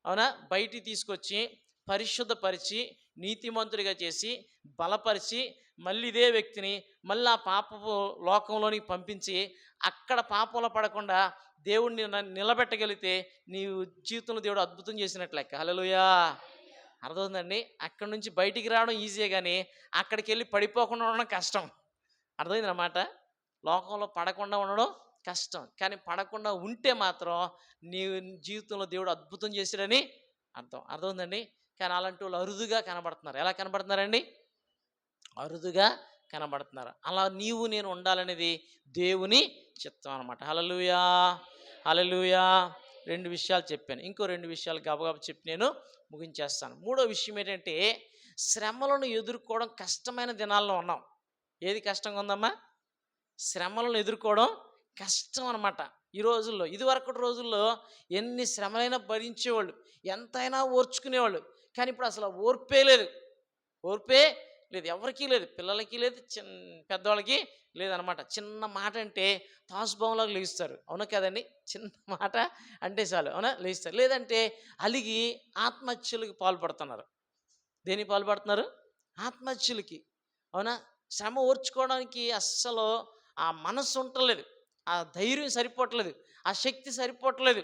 Speaker 1: అవునా? బయటికి తీసుకొచ్చి, పరిశుద్ధపరిచి, నీతిమంతుడిగా చేసి, బలపరిచి, మళ్ళీ ఇదే వ్యక్తిని మళ్ళీ ఆ పాపపు లోకంలోనికి పంపించి, అక్కడ పాపంలో పడకుండా దేవుడిని నిలబెట్టగలిగితే, నీవు జీవితంలో దేవుడు అద్భుతం చేసినట్టు లెక్క. హల్లెలూయా! అర్థమైందండి? అక్కడి నుంచి బయటికి రావడం ఈజీయే గానీ, అక్కడికెళ్ళి పడిపోకుండా ఉండడం కష్టం. అర్థమైందా నా మాట? లోకంలో పడకుండా ఉండడం కష్టం. కానీ పడకుండా ఉంటే మాత్రం నీ జీవితంలో దేవుడు అద్భుతం చేశాడని అర్థం. అర్థమైందండి? కానీ అలాంటోళ్ళు అరుదుగా కనబడుతున్నారు. ఎలా కనబడుతున్నారండి? అరుదుగా కనబడుతున్నారు. అలా నీవు నేను ఉండాలనేది దేవుని చిత్తం అనమాట. హల్లెలూయా! హల్లెలూయా! 2 విషయాలు చెప్పాను. ఇంకో 2 విషయాలు గబగబా చెప్పి నేను ముగించేస్తాను. మూడో విషయం ఏంటంటే, శ్రమలను ఎదుర్కోవడం కష్టమైన దినాల్లో ఉన్నాం. ఏది కష్టంగా ఉందమ్మా? శ్రమలను ఎదుర్కోవడం కష్టం అనమాట. ఈ రోజుల్లో ఇదివరకటి రోజుల్లో ఎన్ని శ్రమలైనా భరించేవాళ్ళు. ఎంతైనా ఓర్చుకునేవాళ్ళు. కానీ ఇప్పుడు అసలు ఓర్పే లేదు. ఓర్పే లేదు. ఎవరికీ లేదు. పిల్లలకి లేదు. పెద్దవాళ్ళకి లేదనమాట. చిన్న మాట అంటే తాసుబాములాగా లెగిస్తారు. అవునా కదండీ! చిన్న మాట అంటే చాలు. అవునా? లెగిస్తారు. లేదంటే అలిగి ఆత్మహత్యలకు పాల్పడుతున్నారు. దేనికి పాల్పడుతున్నారు? ఆత్మహత్యలకి. అవునా? శ్రమ ఓర్చుకోవడానికి అస్సలు ఆ మనస్సు ఉంటలేదు. ఆ ధైర్యం సరిపోవట్లేదు. ఆ శక్తి సరిపోవట్లేదు.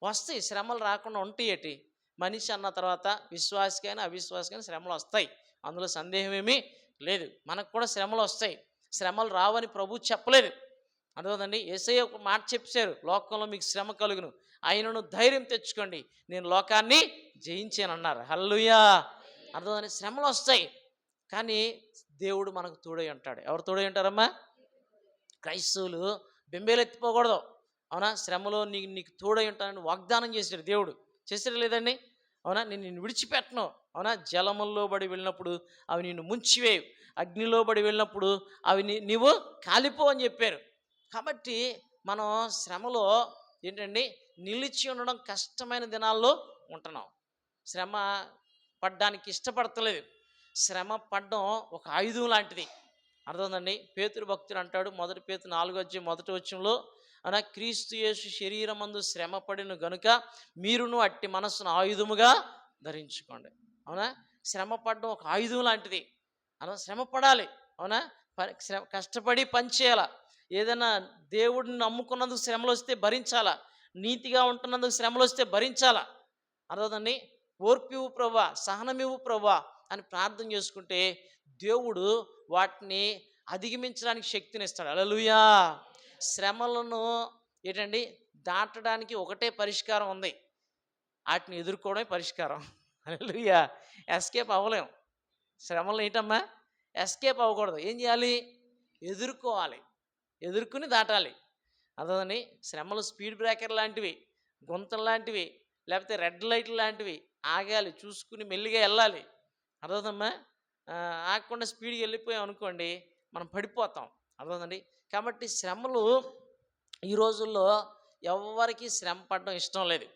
Speaker 1: వస్తాయి శ్రమలు రాకుండా ఉంటాయేటి? మనిషి అన్న తర్వాత విశ్వాసికైనా, అవిశ్వాసికైనా శ్రమలొస్తాయి. అందులో సందేహమేమీ లేదు. మనకు కూడా శ్రమలొస్తాయి. శ్రమలు రావని ప్రభువు చెప్పలేదు. అర్థమవుతుందండి? యేసయ్య ఒక మాట చెప్పేశారు. లోకంలో మీకు శ్రమ కలుగును. అయినను ధైర్యం తెచ్చుకోండి. నేను లోకాన్ని జయించానన్నారు. హల్లెలూయా! అర్థమవుతుందా? శ్రమలొస్తాయి. కానీ దేవుడు మనకు తోడై ఉంటాడు. ఎవరు తోడై ఉంటారమ్మా? క్రైస్తవులు బెంబేలెత్తిపోకూడదు. అవునా? శ్రమలో నీకు తోడై ఉంటానని వాగ్దానం చేసాడు దేవుడు. చేసాడా లేదండి? అవునా? నేను నిన్ను విడిచిపెట్టను. అవునా? జలముల్లో బడి వెళ్ళినప్పుడు అవి నిన్ను ముంచివేయు. అగ్నిలో బడి వెళ్ళినప్పుడు అవి నీవు కాలిపో అని చెప్పారు. కాబట్టి మనం శ్రమలో ఏంటండి నిలిచి ఉండడం కష్టమైన దినాల్లో ఉంటున్నాం. శ్రమ పడ్డానికి ఇష్టపడతలేదు. శ్రమ పడడం ఒక ఆయుధం లాంటిది. అర్థమైందండి? పేతురు భక్తుడు అంటాడు, మొదటి పేతురు 4వ అధ్యాయం మొదటి వచనంలో, క్రీస్తు యేసు శరీరమందు శ్రమ పడిన గనుక మీరును అట్టి మనస్సును ఆయుధముగా ధరించుకోండి. అవునా? శ్రమ పడడం ఒక ఆయుధం లాంటిది. శ్రమ పడాలి. అవునా? కష్టపడి పని చేయాల. ఏదైనా దేవుడిని నమ్ముకున్నందుకు శ్రమలు వస్తే భరించాలా. నీతిగా ఉంటున్నందుకు శ్రమలు వస్తే భరించాలా. అర్థమైందండి? ఓర్పివు ప్రభువా, సహనమివ్వు ప్రభువా అని ప్రార్థన చేసుకుంటే దేవుడు వాటిని అధిగమించడానికి శక్తినిస్తాడు. హల్లెలూయా. శ్రమలను ఏంటండి దాటడానికి ఒకటే పరిష్కారం ఉంది. వాటిని ఎదుర్కోవడమే పరిష్కారం. హల్లెలూయా. ఎస్కేప్ అవ్వలేం. శ్రమలు ఏంటమ్మా? ఎస్కేప్ అవ్వకూడదు. ఏం చేయాలి? ఎదుర్కోవాలి. ఎదుర్కొని దాటాలి. అర్థమైందండి? శ్రమలు స్పీడ్ బ్రేకర్ లాంటివి, గుంతలు లాంటివి, లేకపోతే రెడ్ లైట్ లాంటివి. ఆగాలి, చూసుకుని మెల్లిగా వెళ్ళాలి. అర్థమవుతుందమ్మా? ఆగకుండా స్పీడ్గా వెళ్ళిపోయాం అనుకోండి, మనం పడిపోతాం. అర్థమవుతుందండి? కాబట్టి శ్రమలు ఈ రోజుల్లో ఎవరికి శ్రమ పడడం ఇష్టం లేదు.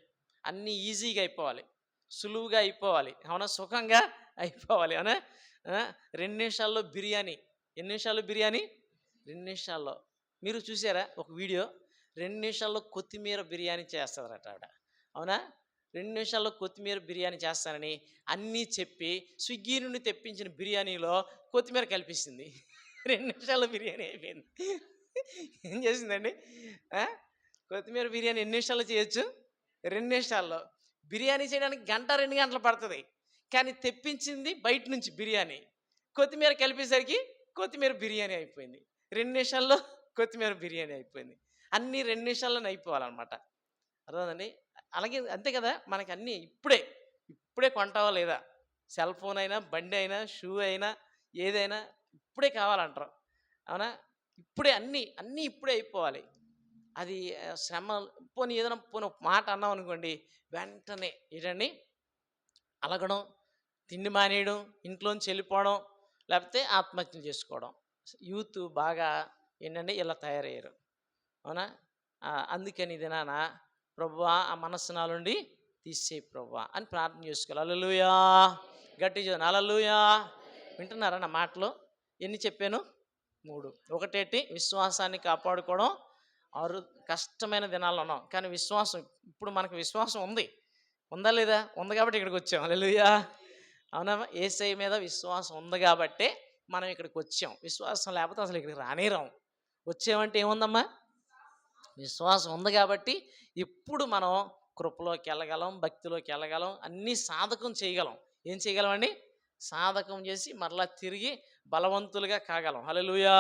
Speaker 1: అన్నీ ఈజీగా అయిపోవాలి, సులువుగా అయిపోవాలి. అవునా? సుఖంగా అయిపోవాలి. అవునా? 2 నిమిషాల్లో బిర్యానీ. ఎన్ని నిమిషాల్లో బిర్యానీ? 2 నిమిషాల్లో. మీరు చూసారా ఒక వీడియో? 2 నిమిషాల్లో కొత్తిమీర బిర్యానీ చేస్తుందట ఆవిడ. అవునా? 2 నిమిషాల్లో కొత్తిమీర బిర్యానీ చేస్తానని అన్నీ చెప్పి స్విగ్గీ నుండి తెప్పించిన బిర్యానీలో కొత్తిమీర కలిపిస్తుంది. 2 నిమిషాల్లో బిర్యానీ అయిపోయింది. ఏం చేసిందండి? కొత్తిమీర బిర్యానీ ఎన్ని నిమిషాల్లో చేయొచ్చు? 2 నిమిషాల్లో. బిర్యానీ చేయడానికి గంట 2 గంటలు పడుతుంది. కానీ తెప్పించింది బయట నుంచి బిర్యానీ. కొత్తిమీర కలిపేసరికి కొత్తిమీర బిర్యానీ అయిపోయింది. 2 నిమిషాల్లో కొత్తిమీర బిర్యానీ అయిపోయింది. అన్నీ 2 నిమిషాల్లోనే అయిపోవాలన్నమాట. అర్థమైందండి? అలాగే అంతే కదా, మనకి అన్నీ ఇప్పుడే కొంటావా లేదా? సెల్ ఫోన్ అయినా, బండి అయినా, షూ అయినా, ఏదైనా ఇప్పుడే కావాలంటారు. అవునా? ఇప్పుడే అన్నీ ఇప్పుడే అయిపోవాలి. అది శ్రమ. పోనీ ఏదైనా ఒక మాట అన్నాం అనుకోండి, వెంటనే ఏంటండి అలగడం, తిండి మానేయడం, ఇంట్లోంచి వెళ్ళిపోవడం, లేకపోతే ఆత్మహత్యలు చేసుకోవడం. యూత్ బాగా ఏంటంటే ఇలా తయారయ్యారు. అవునా? అందుకని ఇది నాన్న, ప్రభువా ఆ మనస్సు నాలుండి తీసేయి ప్రభువా అని ప్రార్థన చేసుకోవాలి. హల్లెలూయా. గట్టి చదువు హల్లెలూయా. వింటున్నారా నా మాటలు? ఎన్ని చెప్పాను? 3. ఒకటేంటి? విశ్వాసాన్ని కాపాడుకోవడం. 6 కష్టమైన దినాల్లో ఉన్నాం, కానీ విశ్వాసం, ఇప్పుడు మనకు విశ్వాసం ఉంది. ఉందా లేదా? ఉంది కాబట్టి ఇక్కడికి వచ్చాం. హల్లెలూయా. అవునా? యేసయ్య మీద విశ్వాసం ఉంది కాబట్టే మనం ఇక్కడికి వచ్చాం. విశ్వాసం లేకపోతే అసలు ఇక్కడికి రానేరాం. వచ్చామంటే ఏముందమ్మా? విశ్వాసం ఉంది కాబట్టి ఇప్పుడు మనం కృపలోకి వెళ్ళగలం, భక్తిలోకి వెళ్ళగలం, అన్నీ సాధకం చేయగలం. ఏం చేయగలమండి? సాధకం చేసి మరలా తిరిగి బలవంతులుగా కాగలం. హల్లెలూయా.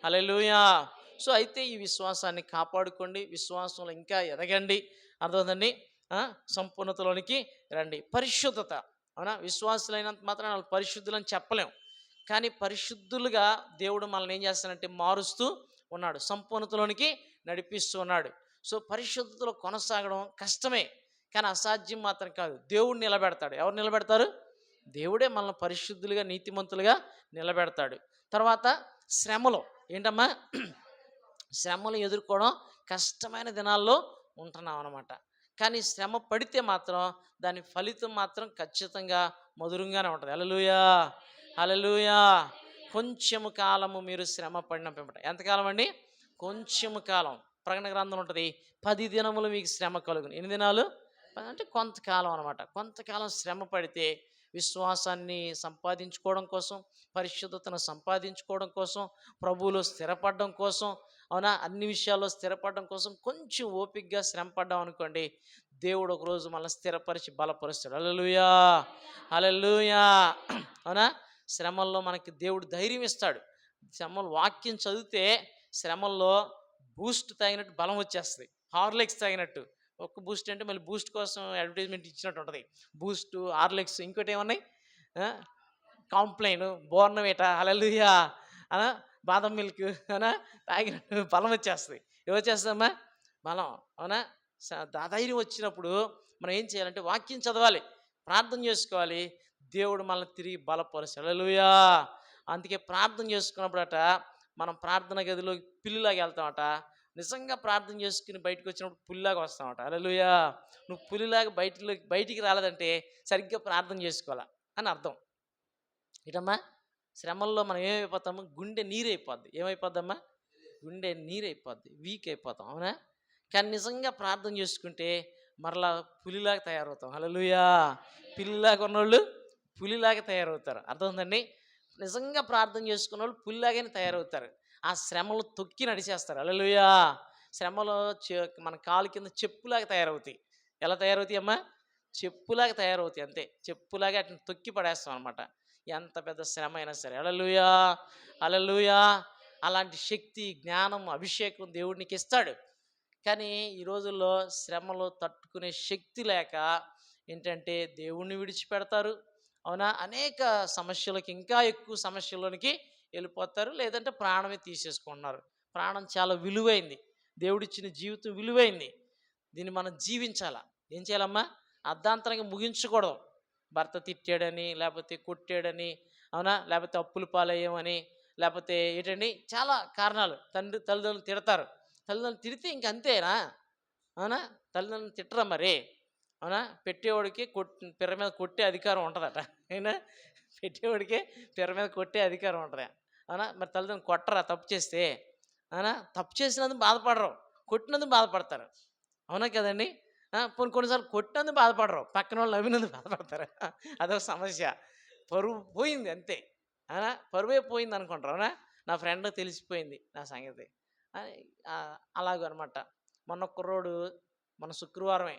Speaker 1: హల్లెలూయా. సో అయితే ఈ విశ్వాసాన్ని కాపాడుకోండి, విశ్వాసంలో ఇంకా ఎదగండి. అర్థమైందండి? సంపూర్ణతలోనికి రండి. పరిశుద్ధత. అవునా? విశ్వాసులైనంత మాత్రం వాళ్ళు పరిశుద్ధులని చెప్పలేం, కానీ పరిశుద్ధులుగా దేవుడు మనల్ని ఏం చేస్తానంటే మారుస్తూ ఉన్నాడు, సంపూర్ణతలోనికి నడిపిస్తూ ఉన్నాడు. సో పరిశుద్ధతలో కొనసాగడం కష్టమే, కానీ అసాధ్యం మాత్రం కాదు. దేవుడు నిలబెడతాడు. ఎవరు నిలబెడతారు? దేవుడే మనల్ని పరిశుద్ధులుగా, నీతిమంతులుగా నిలబెడతాడు. తర్వాత శ్రమలు ఏంటమ్మా? శ్రమలు ఎదుర్కోవడం కష్టమైన దినాల్లో ఉంటున్నాం అన్నమాట. కానీ శ్రమ పడితే మాత్రం దాని ఫలితం మాత్రం ఖచ్చితంగా మధురంగానే ఉంటుంది. హల్లెలూయా. హల్లెలూయా. కొంచెము కాలము మీరు శ్రమ పడిన పిమ్మట. ఎంతకాలం అండి? కొంచెము కాలం. ప్రకటన గ్రంథం ఉంటుంది, 10 దినములు మీకు శ్రమ కలుగును. ఎన్ని దినాలు? అంటే కొంతకాలం అనమాట. కొంతకాలం శ్రమ పడితే విశ్వాసాన్ని సంపాదించుకోవడం కోసం, పరిశుద్ధతను సంపాదించుకోవడం కోసం, ప్రభువులో స్థిరపడడం కోసం, అవునా, అన్ని విషయాల్లో స్థిరపడడం కోసం కొంచెం ఓపికగా శ్రమ పడ్డాం అనుకోండి, దేవుడు ఒకరోజు మళ్ళీ స్థిరపరిచి బలపరుస్తాడు. హల్లెలూయా. హల్లెలూయా. అవునా? శ్రమల్లో మనకి దేవుడు ధైర్యం ఇస్తాడు. శ్రమలు వాక్యం చదివితే శ్రమల్లో బూస్ట్ తాగినట్టు బలం వచ్చేస్తుంది, హార్లిక్స్ తాగినట్టు. ఒక్క బూస్ట్ అంటే మళ్ళీ బూస్ట్ కోసం అడ్వర్టైజ్మెంట్ ఇచ్చినట్టు ఉంటుంది. బూస్ట్, హార్లిక్స్, ఇంకోటి ఏమన్నాయి, కాంప్లైన్, బోర్నవేటా, హల్లెలూయా, బాదం మిల్క్ అనా తాగినట్టు బలం వచ్చేస్తుంది. ఏమొచ్చేస్తుందమ్మా? బలం. అవునా? ధైర్యం వచ్చినప్పుడు మనం ఏం చేయాలంటే వాక్యం చదవాలి, ప్రార్థన చేసుకోవాలి, దేవుడు మనల్ని తిరిగి బలపరుస్తాడు. హల్లెలూయా. అందుకే ప్రార్థన చేసుకున్నప్పుడట మనం ప్రార్థన గదిలో పిల్లిలాగా వెళ్తామట. నిజంగా ప్రార్థన చేసుకుని బయటకు వచ్చినప్పుడు పులిలాగా వస్తామట. హల్లెలూయా. నువ్వు పులిలాగా బయటికి రాలేదంటే సరిగ్గా ప్రార్థన చేసుకోవాలా అని అర్థం. ఇటమ్మా శ్రమల్లో మనం ఏమైపోతాము, గుండె నీరైపోద్ది. ఏమైపోద్దమ్మా? గుండె నీరైపోద్ది, వీక్ అయిపోతాం. అవునా? కానీ నిజంగా ప్రార్థన చేసుకుంటే మరలా పులిలాగా తయారవుతాం. హల్లెలూయా! పిల్లిలాగా ఉన్నోళ్ళు పులిలాగా తయారవుతారు. అర్థమైందండి? నిజంగా ప్రార్థన చేసుకున్నోళ్ళు పులిలాగానే తయారవుతారు. ఆ శ్రమలు తొక్కి నడిచేస్తారు. హల్లెలూయా! శ్రమలు మన కాలు కింద చెప్పులాగా తయారవుతాయి. ఎలా తయారవుతాయి అమ్మా? చెప్పులాగా తయారవుతాయి అంతే. చెప్పులాగా ఆటిని తొక్కి పడేస్తాం అనమాట. ఎంత పెద్ద శ్రమ అయినా సరే. హల్లెలూయా! హల్లెలూయా! అలాంటి శక్తి, జ్ఞానం, అభిషేకం దేవుడు నీకిస్తాడు. కానీ ఈ రోజుల్లో శ్రమలు తట్టుకునే శక్తి లేక ఏంటంటే దేవుణ్ణి విడిచిపెడతారు. అవునా? అనేక సమస్యలకి, ఇంకా ఎక్కువ సమస్యల్లోనికి వెళ్ళిపోతారు. లేదంటే ప్రాణమే తీసేసుకుంటున్నారు. ప్రాణం చాలా విలువైంది. దేవుడిచ్చిన జీవితం విలువైంది. దీన్ని మనం జీవించాలా. ఏం చేయాలమ్మా? అర్ధాంతరంగా ముగించకూడదు. భర్త తిట్టాడని, లేకపోతే కొట్టాడని, అవునా? లేకపోతే అప్పుల పాలయ్యామని, లేకపోతే ఏంటండి చాలా కారణాలు. తల్లిదండ్రులు తిడతారు. తల్లిదండ్రులు తిడితే ఇంక అంతేనా? అవునా? తల్లిదండ్రులు తిట్టరా మరి? అవునా? పెట్టేవాడికి పిర్ర మీద కొట్టే అధికారం ఉంటదట. అయినా పెట్టేవాడికే పిర్ర మీద కొట్టే అధికారం ఉంటది. అవునా? మరి తల్లిదండ్రులు కొట్టరా తప్పు చేస్తే? అవునా? తప్పు చేసినందుకు బాధపడరు. కొట్టినందుకు బాధపడతారు. అవునా కదండీ! పోనీ కొన్నిసార్లు కొట్టినందుకు బాధపడరు. పక్కనోళ్ళు నవ్వినందుకు బాధపడతారు. అదొక సమస్య. పరువు పోయింది అంతే. పరువే పోయిందనుకుంటారు. అవునా? నా ఫ్రెండ్‌కి తెలిసిపోయింది నా సంగతి. అని అలాగనమాట. మొన్న కుర్రోడు మొన్న శుక్రవారమే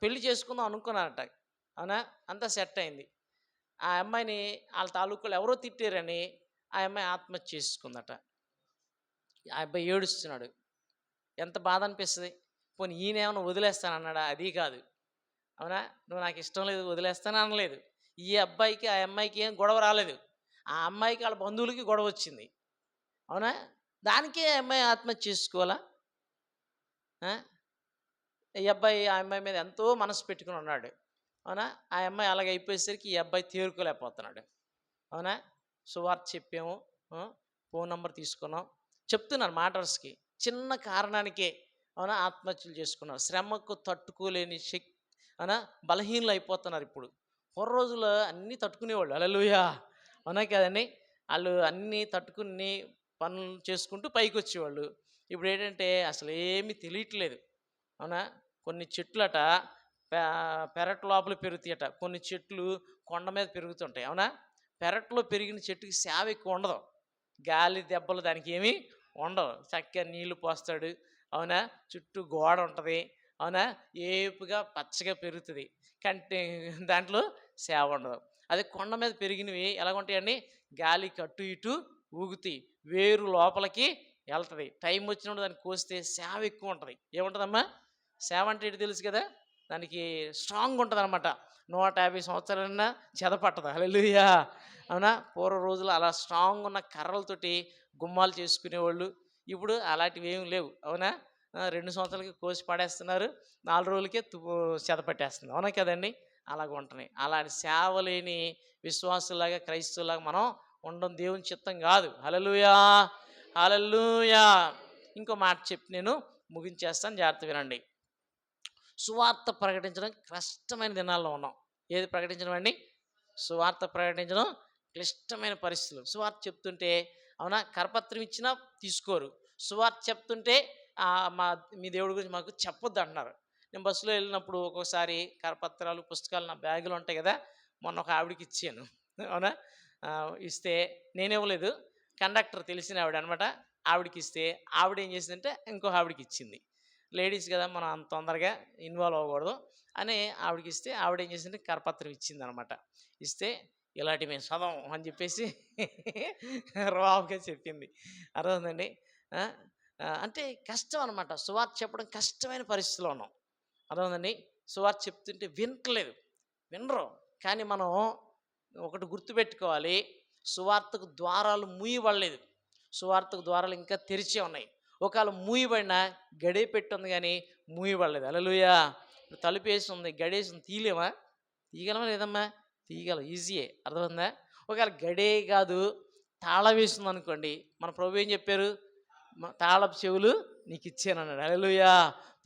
Speaker 1: పెళ్లి చేసుకుందాం అనుకున్నారట. అవునా? అంతా సెట్ అయింది. ఆ అమ్మాయిని ఆళ్ళ తాలూకోళ్ళు ఎవరో తిట్టారని ఆ అమ్మాయి ఆత్మహత్య చేసుకుందట. ఆ అబ్బాయి ఏడుస్తున్నాడు. ఎంత బాధ అనిపిస్తది. పోనీ ఈయనేమన్నా వదిలేస్తానన్నాడా? అది కాదు. అవునా? నువ్వు నాకిష్టం లేదు వదిలేస్తాను అనలేదు. ఈ అబ్బాయికి, ఆ అమ్మాయికి ఏం గొడవ రాలేదు. ఆ అమ్మాయికి ఆళ్ళ బంధువులకి గొడవొచ్చింది. అవునా? దానికే ఆ అమ్మాయి ఆత్మహత్య చేసుకోవాలా? ఆ! ఈ అబ్బాయి ఆ అమ్మాయి మీద ఎంతో మనసు పెట్టుకొని ఉన్నాడు. అవునా? ఆ అమ్మాయి అలాగ అయిపోయేసరికి ఈ అబ్బాయి తేరుకోలేకపోతున్నాడు. అవునా? సువార్త చెప్పాము. ఆ! ఫోన్ నంబర్ తీసుకున్నాం. చెప్తున్నాను మాట వరుసకి. చిన్న కారణానికే అవునా? ఆత్మహత్యలు చేసుకున్నారు. శ్రమకు తట్టుకోలేని అవునా? బలహీనులైపోతున్నారిప్పుడు. పూర్వ రోజుల్లో అన్నీ తట్టుకునేవాళ్ళు. హల్లెలూయా! అవునా కదండీ! ఆళ్ళు అన్నీ తట్టుకుని పనులు చేసుకుంటూ పైకొచ్చేవాళ్ళు. ఇప్పుడేంటంటే అసలేమీ తెలియట్లేదు. అవునా? కొన్ని చెట్లట పె పెరటి లోపల పెరుగుతాయట. కొన్ని చెట్లు కొండ మీద పెరుగుతుంటాయి. అవునా? పెరట్లో పెరిగిన చెట్టుకి సేవ ఎక్కువ ఉండదు. గాలి దెబ్బలు దానికి ఏమీ ఉండవు. చక్కగా నీళ్లు పోస్తాడు. అవునా? చుట్టూ గోడ ఉంటది. అవునా? ఏపుగా పచ్చగా పెరుగుతది. కంటే దాంట్లో సేవ ఉండదు. అదే కొండ మీద పెరిగినవి ఎలాగుంటాయండి? గాలికి అటు ఇటు ఊగుతాయి. వేరు లోపలికి ఎళ్తది. టైం వచ్చినప్పుడు దాన్ని కోస్తే సేవ ఎక్కువ ఉంటది. ఏముంటదమ్మా? సేవ అంటే ఏంటో తెలుసు కదా! దానికి స్ట్రాంగ్ ఉంటదనమాట. 150 సంవత్సరాలన్నా చెదపట్టదు. హల్లెలూయా! అవునా? పూర్వ రోజుల్లో అలా స్ట్రాంగ్ ఉన్న కర్రలతోటి గుమ్మాలు చేసుకునేవాళ్ళు. ఇప్పుడు అలాంటివేమి లేవు. అవునా? 2 సంవత్సరాలకి కోసి పడేస్తున్నారు. 4 రోజులకే చెదపట్టేస్తుంది. అవునా కదండీ! అలాగుంటున్నాయి. అలాంటి సేవ లేని విశ్వాసుల్లాగా, క్రైస్తవుల్లాగా మనం ఉండడం దేవుని చిత్తం గాదు. హల్లెలూయా! హల్లెలూయా! ఇంకో మాట చెప్పి నేను ముగించేస్తాను. జాగ్రత్తగా వినండి. సువార్త ప్రకటించడం కష్టమైన దినాల్లో ఉన్నాం. ఏది ప్రకటించడం అండి? సువార్త ప్రకటించడం క్లిష్టమైన పరిస్థితులు. సువార్త చెప్తుంటే అవునా? కరపత్రం ఇచ్చినా తీసుకోరు. సువార్త చెప్తుంటే మా మీ దేవుడి గురించి మాకు చెప్పొద్దు అంటున్నారు. నేను బస్సులో వెళ్ళినప్పుడు ఒక్కోసారి కరపత్రాలు, పుస్తకాలు నా బ్యాగ్‌లో ఉంటాయి గదా! మొన్న ఒక ఆవిడకి ఇచ్చాను. అవునా? ఇస్తే నేనివ్వలేదు. కండక్టర్ తెలిసిన ఆవిడనమాట. ఆవిడకిస్తే ఆవిడేం చేసిందంటే ఇంకొక ఆవిడకిచ్చింది. లేడీస్ కదా! మనం అంత తొందరగా ఇన్వాల్వ్ అవ్వకూడదు అని ఆవిడకిస్తే ఆవిడేం చేసిందంటే కరపత్రం ఇచ్చిందనమాట. ఇస్తే ఇలాంటివి మేము చదవం అని చెప్పేసి రవాబుగా చెప్పింది. అర్థమైందండి? ఆ! అంటే కష్టం అనమాట. సువార్త చెప్పడం కష్టమైన పరిస్థితిలో ఉన్నాం. అర్థమైందండి? సువార్త చెప్తుంటే వినట్లేదు. వినరు. కానీ మనం ఒకటి గుర్తుపెట్టుకోవాలి. సువార్తకు ద్వారాలు మూయబడలేదు. సువార్తకు ద్వారాలు ఇంకా తెరిచే ఉన్నాయి. ఒకవేళ మూయబడినా గడియ పెట్టుంది గానీ మూయబడలేదు. హల్లెలూయా! తలుపేసి ఉంది. గడేసి ఉంది. తీయలేమా? తీయగలమా లేదమ్మా? తీయగలం. ఈజీయే. అర్థమైందా? ఒకవేళ గడియ కాదు తాళం వేసిందనుకోండి, మన ప్రభు ఏం చెప్పారు? తాళపు చెవులు నీకు ఇచ్చానన్నాడు. హల్లెలూయా.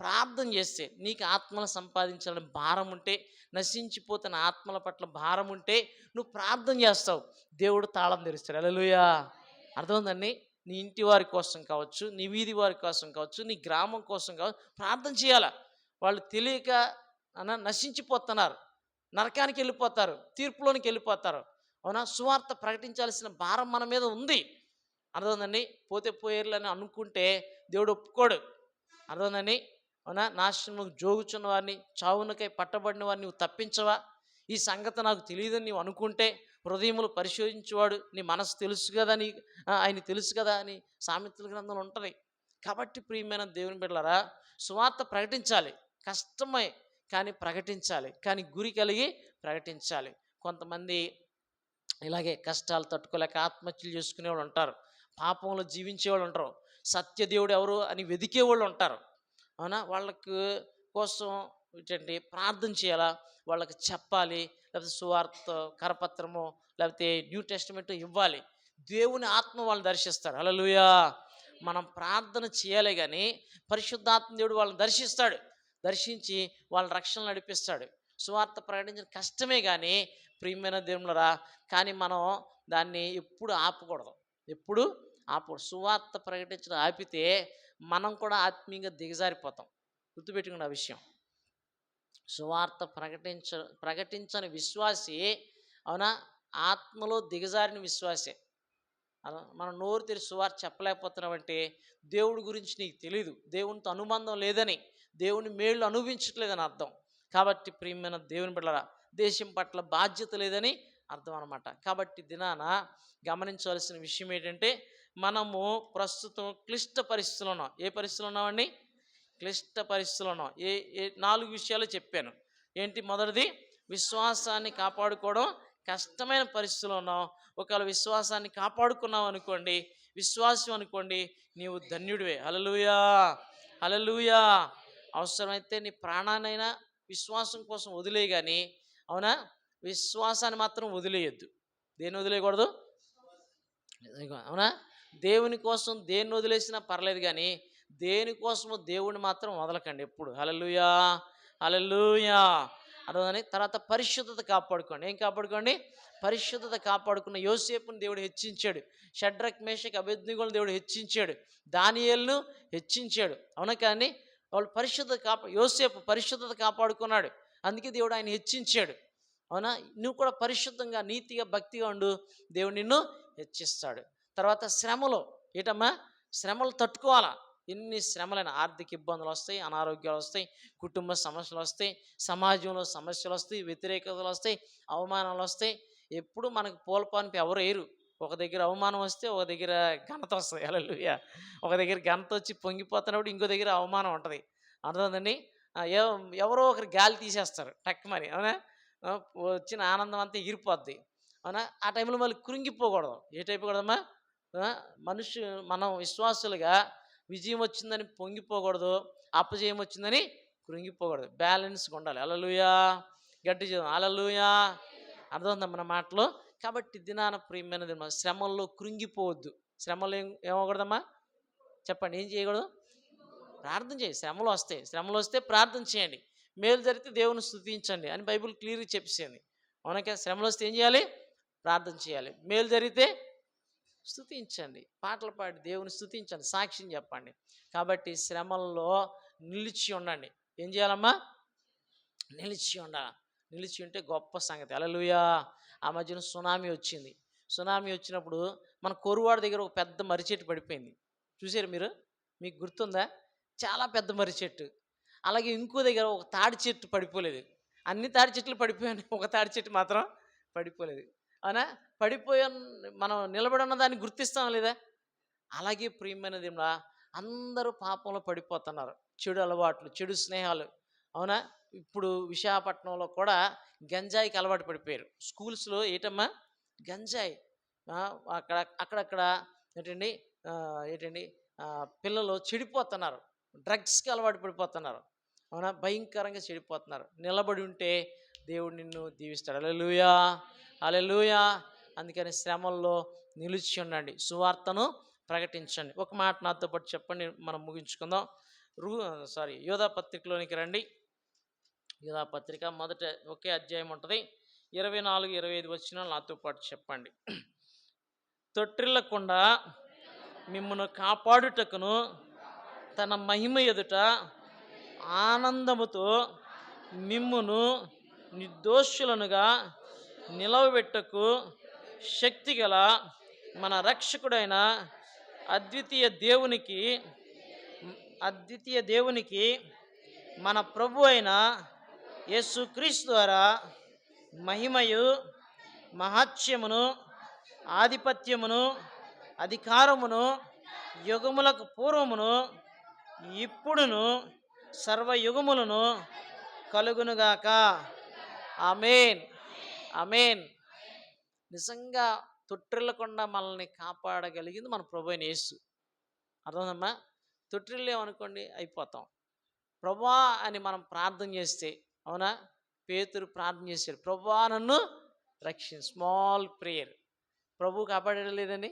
Speaker 1: ప్రార్థన చేస్తే నీకు ఆత్మలు సంపాదించాలని భారం ఉంటే, నశించిపోతున్న ఆత్మల పట్ల భారం ఉంటే నువ్వు ప్రార్థన చేస్తావు, దేవుడు తాళం తెరుస్తాడు. హల్లెలూయా. అర్థమైందండి? నీ ఇంటి వారి కోసం కావచ్చు, నీ వీధి వారి కోసం కావచ్చు, నీ గ్రామం కోసం కావచ్చు, ప్రార్థన చేయాల. వాళ్ళు తెలియక నశించిపోతున్నారు, నరకానికి వెళ్ళిపోతారు, తీర్పులోనికి వెళ్ళిపోతారు. అవునా? సువార్త ప్రకటించాల్సిన భారం మన మీద ఉంది. అర్థమైందండి? పోతే పోయేర్లని అనుకుంటే దేవుడు ఒప్పుకోడు. అర్థమైందండి? అవునా? నాశనముకు జోగుచున్న వారిని, చావునకై పట్టబడిన వారిని నువ్వు తప్పించవా? ఈ సంగతి నాకు తెలియదని నీవు అనుకుంటే, హృదయములు పరిశోధించేవాడు, నీ మనసు తెలుసు కదా, ఆయన తెలుసు కదా అని సామెతల గ్రంథంలో ఉంటుంది. కాబట్టి ప్రియమైన దేవుని బిడ్డలారా, సువార్త ప్రకటించాలి. కష్టమే కానీ ప్రకటించాలి, కానీ గురి కలిగి ప్రకటించాలి. కొంతమంది ఇలాగే కష్టాలు తట్టుకోలేక ఆత్మహత్యలు చేసుకునేవాళ్ళు ఉంటారు, పాపంలో జీవించేవాళ్ళు ఉంటారు, సత్యదేవుడు ఎవరు అని వెదికేవాళ్ళు ఉంటారు. అవునా? వాళ్ళకు కోసం ఏంటంటే ప్రార్థన చేయాలా, వాళ్ళకి చెప్పాలి, లేకపోతే సువార్త కరపత్రము లేకపోతే న్యూ టెస్టిమెంట్ ఇవ్వాలి. దేవుని ఆత్మ వాళ్ళని దర్శిస్తారు. హల్లెలూయా. మనం ప్రార్థన చేయాలి కానీ పరిశుద్ధాత్మ దేవుడు వాళ్ళని దర్శిస్తాడు, దర్శించి వాళ్ళ రక్షణ నడిపిస్తాడు. సువార్త ప్రకటించడం కష్టమే కానీ ప్రియమైన దేవునులరా, కానీ మనం దాన్ని ఎప్పుడు ఆపకూడదు, ఎప్పుడు ఆపకూడదు. సువార్త ప్రకటించడం ఆపితే మనం కూడా ఆత్మీయంగా దిగజారిపోతాం. గుర్తుపెట్టుకున్న ఆ విషయం. సువార్త ప్రకటించని విశ్వాసి, అవునా, ఆత్మలో దిగజారిన విశ్వాసే. మనం నోరు తెరిచి సువార్త చెప్పలేకపోతున్నామంటే దేవుడి గురించి నీకు తెలియదు, దేవునితో అనుబంధం లేదని, దేవుని మేళ్ళు అనుభవించట్లేదని అర్థం. కాబట్టి ప్రియమైన దేవుని బిడ్డలారా, దేశం పట్ల బాధ్యత లేదని అర్థం అనమాట. కాబట్టి దినాన గమనించవలసిన విషయం ఏంటంటే, మనము ప్రస్తుతం క్లిష్ట పరిస్థితులు ఉన్నాం. ఏ పరిస్థితులు ఉన్నామండి? క్లిష్ట పరిస్థితులు ఉన్నాం. ఏ ఏ 4 విషయాలు చెప్పాను. ఏంటి? మొదటిది, విశ్వాసాన్ని కాపాడుకోవడం కష్టమైన పరిస్థితులు ఉన్నాం. ఒకవేళ విశ్వాసాన్ని కాపాడుకున్నావు అనుకోండి, విశ్వాసం అనుకోండి, నీవు ధన్యుడివే. హల్లెలూయా. హల్లెలూయా. అవసరమైతే నీ ప్రాణాన్నైనా విశ్వాసం కోసం వదిలేయి కానీ, అవునా, విశ్వాసాన్ని మాత్రం వదిలేయొద్దు. దేన్ని వదిలేయకూడదు? అవునా? దేవుని కోసం దేన్ని వదిలేసినా పర్లేదు కానీ దేనికోసమో దేవుణ్ణి మాత్రం వదలకండి ఎప్పుడు. హల్లెలూయా. హల్లెలూయా. అర్థమని తర్వాత పరిశుద్ధత కాపాడుకోండి. ఏం కాపాడుకోండి? పరిశుద్ధత కాపాడుకున్న యోసేపుని దేవుడు హెచ్చించాడు, షడ్రక్ మేషక్ అబేద్నెగోలను దేవుడు హెచ్చించాడు, దానియేలును హెచ్చించాడు. అవునా? కానీ వాళ్ళు యోసేపు పరిశుద్ధత కాపాడుకున్నాడు, అందుకే దేవుడు ఆయన హెచ్చించాడు. అవునా? నువ్వు కూడా పరిశుద్ధంగా నీతిగా భక్తిగా ఉండు, దేవుడు నిన్ను హెచ్చిస్తాడు. తర్వాత శ్రమలు ఏటమ్మా? శ్రమలు తట్టుకోవాలా. ఎన్ని శ్రమలైన, ఆర్థిక ఇబ్బందులు వస్తాయి, అనారోగ్యాలు వస్తాయి, కుటుంబ సమస్యలు వస్తాయి, సమాజంలో సమస్యలు వస్తాయి, వ్యతిరేకతలు వస్తాయి, అవమానాలు వస్తాయి. ఎప్పుడు మనకు పూలపాన్పు ఎవరు వేయరు. ఒక దగ్గర అవమానం వస్తే ఒక దగ్గర ఘనత వస్తుంది. హల్లెలూయా. ఒక దగ్గర ఘనత వచ్చి పొంగిపోతున్నప్పుడు ఇంకో దగ్గర అవమానం ఉంటుంది. అర్థమైందండి? ఎవరో ఒకరు గాలి తీసేస్తారు టక్కుమని. అవునా? వచ్చిన ఆనందం అంతా ఎగిరిపోద్ది. అవునా? ఆ టైంలో మళ్ళీ కృంగిపోకూడదు. ఏ టైపు కూడదమ్మా? మనం విశ్వాసులుగా విజయం వచ్చిందని పొంగిపోకూడదు, అపజయం వచ్చిందని కృంగిపోకూడదు. బ్యాలెన్స్గా ఉండాలి. హల్లెలూయా. గట్టి చదువు. హల్లెలూయా. అర్థమవుతుందా మన మాటలో? కాబట్టి దినాన ప్రియమైనది, శ్రమల్లో కృంగిపోవద్దు. శ్రమలు ఏమవకూడదమ్మా? చెప్పండి, ఏం చేయకూడదు? ప్రార్థన చేయి. శ్రమలు వస్తే ప్రార్థన చేయండి. మేలు జరిగితే దేవుని స్తుతించండి అని బైబిల్ క్లియర్గా చెప్పేసింది. అవునా? శ్రమలు వస్తే ఏం చేయాలి? ప్రార్థన చేయాలి. మేలు జరిగితే స్తుతించండి, పాటలు పాడి దేవుని స్తుతించండి, సాక్ష్యం చెప్పండి. కాబట్టి శ్రమల్లో నిలిచి ఉండండి. ఏం చేయాలమ్మా? నిలిచి ఉండాలి. నిలిచి ఉంటే గొప్ప సంగతి. హల్లెలూయా. ఆ మధ్యన సునామీ వచ్చింది. సునామీ వచ్చినప్పుడు మన కొరువాడ దగ్గర ఒక పెద్ద మర్రి చెట్టు పడిపోయింది. చూసారు మీరు? మీకు గుర్తుందా? చాలా పెద్ద మర్రి చెట్టు. అలాగే ఇంకో దగ్గర ఒక తాడి చెట్టు పడిపోలేదు. అన్ని తాడి చెట్లు పడిపోయాయి, ఒక తాడి చెట్టు మాత్రం పడిపోలేదు. అవునా? మనం నిలబడి ఉన్న దాన్ని గుర్తిస్తాం లేదా? అలాగే ప్రియమైన దేవుడా, అందరూ పాపంలో పడిపోతున్నారు. చెడు అలవాట్లు, చెడు స్నేహాలు. అవునా? ఇప్పుడు విశాఖపట్నంలో కూడా గంజాయికి అలవాటు పడిపోయారు. స్కూల్స్లో ఏటమ్మా? గంజాయి. అక్కడక్కడ ఏంటండి ఏంటండి పిల్లలు చెడిపోతున్నారు, డ్రగ్స్కి అలవాటు పడిపోతున్నారు. అవునా? భయంకరంగా చెడిపోతున్నారు. నిలబడి ఉంటే దేవుడు నిన్ను దీవిస్తాడు. హల్లెలూయా. హల్లెలూయా. అందుకని శ్రమల్లో నిలిచి ఉండండి, సువార్తను ప్రకటించండి. ఒక మాట నాతో పాటు చెప్పండి, మనం ముగించుకుందాం. రూ యోధా పత్రికలోనికి రండి. యోధా పత్రిక మొదట ఒకే అధ్యాయం ఉంటుంది. 24, 25 వచనాలు నాతో పాటు చెప్పండి. తొట్టిల్లకుండా మిమ్మును కాపాడుటకును తన మహిమ ఎదుట ఆనందముతో మిమ్మును నిర్దోషులనుగా నిలవబెట్టకు శక్తిగల మన రక్షకుడైన అద్వితీయ దేవునికి అద్వితీయ దేవునికి మన ప్రభు అయిన యేసుక్రీస్తు ద్వారా మహిమయు మహత్యమును ఆధిపత్యమును అధికారమును యుగములకు పూర్వమును ఇప్పుడును సర్వయుగములను కలుగునుగాక. ఆమేన్, ఆమేన్. నిజంగా తొట్టిల్లకుండా మనల్ని కాపాడగలిగింది మన ప్రభు అయిన యేసు. అర్థమమ్మా? తొట్టిల్లేమనుకోండి అయిపోతాం. ప్రభువా అని మనం ప్రార్థన చేస్తే, అవునా, పేతురు ప్రార్థన చేశాడు, ప్రభువా నన్ను రక్షించు. Small prayer. ప్రభు కాపాడలేదండి,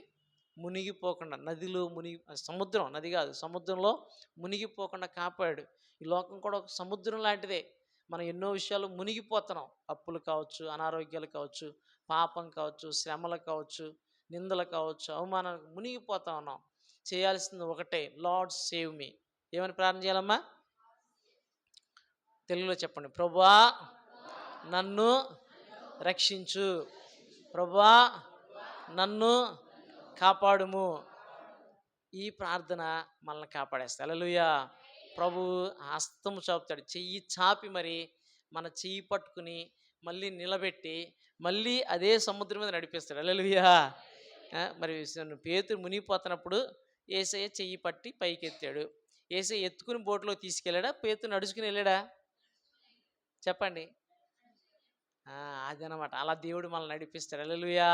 Speaker 1: మునిగిపోకుండా నదిలో సముద్రం, నది కాదు, సముద్రంలో మునిగిపోకుండా కాపాడు. ఈ లోకం కూడా ఒక సముద్రం లాంటిదే. మనం ఎన్నో విషయాలు మునిగిపోతున్నాం. అప్పులు కావచ్చు, అనారోగ్యాలు కావచ్చు, పాపం కావచ్చు, శ్రమలు కావచ్చు, నిందలు కావచ్చు, అవమానాలకు మునిగిపోతా ఉన్నాం. చేయాల్సింది ఒకటే, లార్డ్ సేవ్ మీ. ఏమని ప్రార్థన చేయాలమ్మా? తెలుగులో చెప్పండి. ప్రభువా నన్ను రక్షించు, ప్రభువా నన్ను కాపాడుము. ఈ ప్రార్థన మనల్ని కాపాడేస్తుంది. హల్లెలూయా. ప్రభు హస్తము చాపుతాడు, చెయ్యి చాపి మరి మన చెయ్యి పట్టుకుని మళ్ళీ నిలబెట్టి మళ్ళీ అదే సముద్రం మీద నడిపిస్తాడు. హల్లెలూయా. మరి పేతురు మునిగిపోతున్నప్పుడు యేసయ్య చెయ్యి పట్టి పైకెత్తాడు. యేసయ్య ఎత్తుకుని బోట్లో తీసుకెళ్ళాడా, పేతురు నడుచుకుని వెళ్ళాడా? చెప్పండి. అదనమాట. అలా దేవుడు మనల్ని నడిపిస్తాడు. హల్లెలూయా.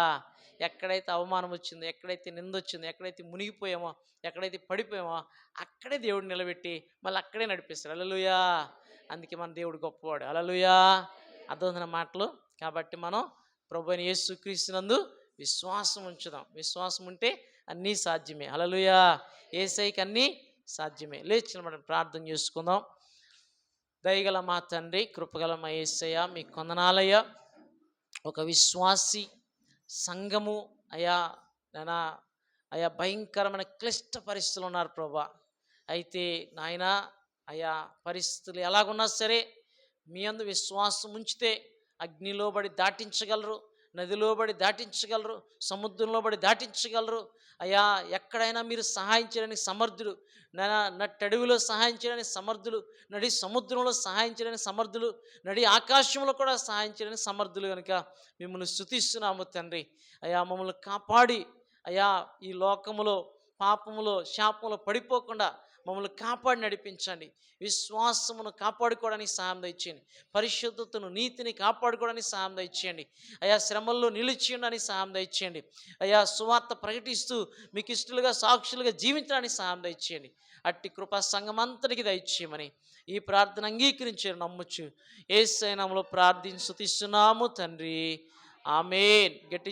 Speaker 1: ఎక్కడైతే అవమానం వచ్చిందో, ఎక్కడైతే నింద వచ్చిందో, ఎక్కడైతే మునిగిపోయామో, ఎక్కడైతే పడిపోయామో అక్కడే దేవుడు నిలబెట్టి మళ్ళీ అక్కడే నడిపిస్తాడు. హల్లెలూయా. అందుకే మన దేవుడు గొప్పవాడు. హల్లెలూయా. అర్థమైన మాటలు. కాబట్టి మనం ప్రభువైన యేసుక్రీస్తునందు విశ్వాసం ఉంచుదాం. విశ్వాసం ఉంటే అన్నీ సాధ్యమే. హల్లెలూయా. యేసయ్యకి అన్నీ సాధ్యమే. లేచిన మనం ప్రార్థన చేసుకుందాం. దయగల మా తండ్రి, కృపగల మా యేసయ్య, మీకు కొందనాలయ్యా. ఒక విశ్వాసి సంఘము అయా నాయనా, అయా భయంకరమైన క్లిష్ట పరిస్థితులు ఉన్నారు ప్రభా. అయితే నాయన అయా పరిస్థితులు ఎలాగున్నా సరే మీ అందు విశ్వాసం ఉంచితే అగ్నిలో పడి దాటించగలరు, నదిలో పడి దాటించగలరు, సముద్రంలో పడి దాటించగలరు. అయ్యా ఎక్కడైనా మీరు సహాయం చేయడానికి సమర్థులు. నట్టడుగులో సహాయం చేయడానికి సమర్థులు, నడి సముద్రంలో సహాయం చేయడానికి సమర్థులు, నడి ఆకాశంలో కూడా సహాయం చేయడానికి సమర్థులు. కనుక మిమ్మల్ని స్తుతిస్తున్నాము తండ్రి. అయ్యా మమ్మల్ని కాపాడి అయ్యా ఈ లోకములో పాపములో శాపములో పడిపోకుండా మమ్మల్ని కాపాడి నడిపించండి. విశ్వాసమును కాపాడుకోవడానికి సహాయం దయచేయండి. పరిశుద్ధతను నీతిని కాపాడుకోవడానికి సహాయం దయచేయండి. అయా శ్రమల్లో నిలిచి ఉండడానికి సహాయం దయచేయండి. అయా సువార్త ప్రకటిస్తూ మీకు ఇష్టలుగా సాక్షులుగా జీవించడానికి సహాయం దయచేయండి. అట్టి కృపా సంఘమంతటికి దయచేయమని ఈ ప్రార్థన అంగీకరించి నమ్మొచ్చు. యేసు నామములో ప్రార్థించి స్తుతిస్తున్నాము తండ్రి. ఆమేన్. గట్టి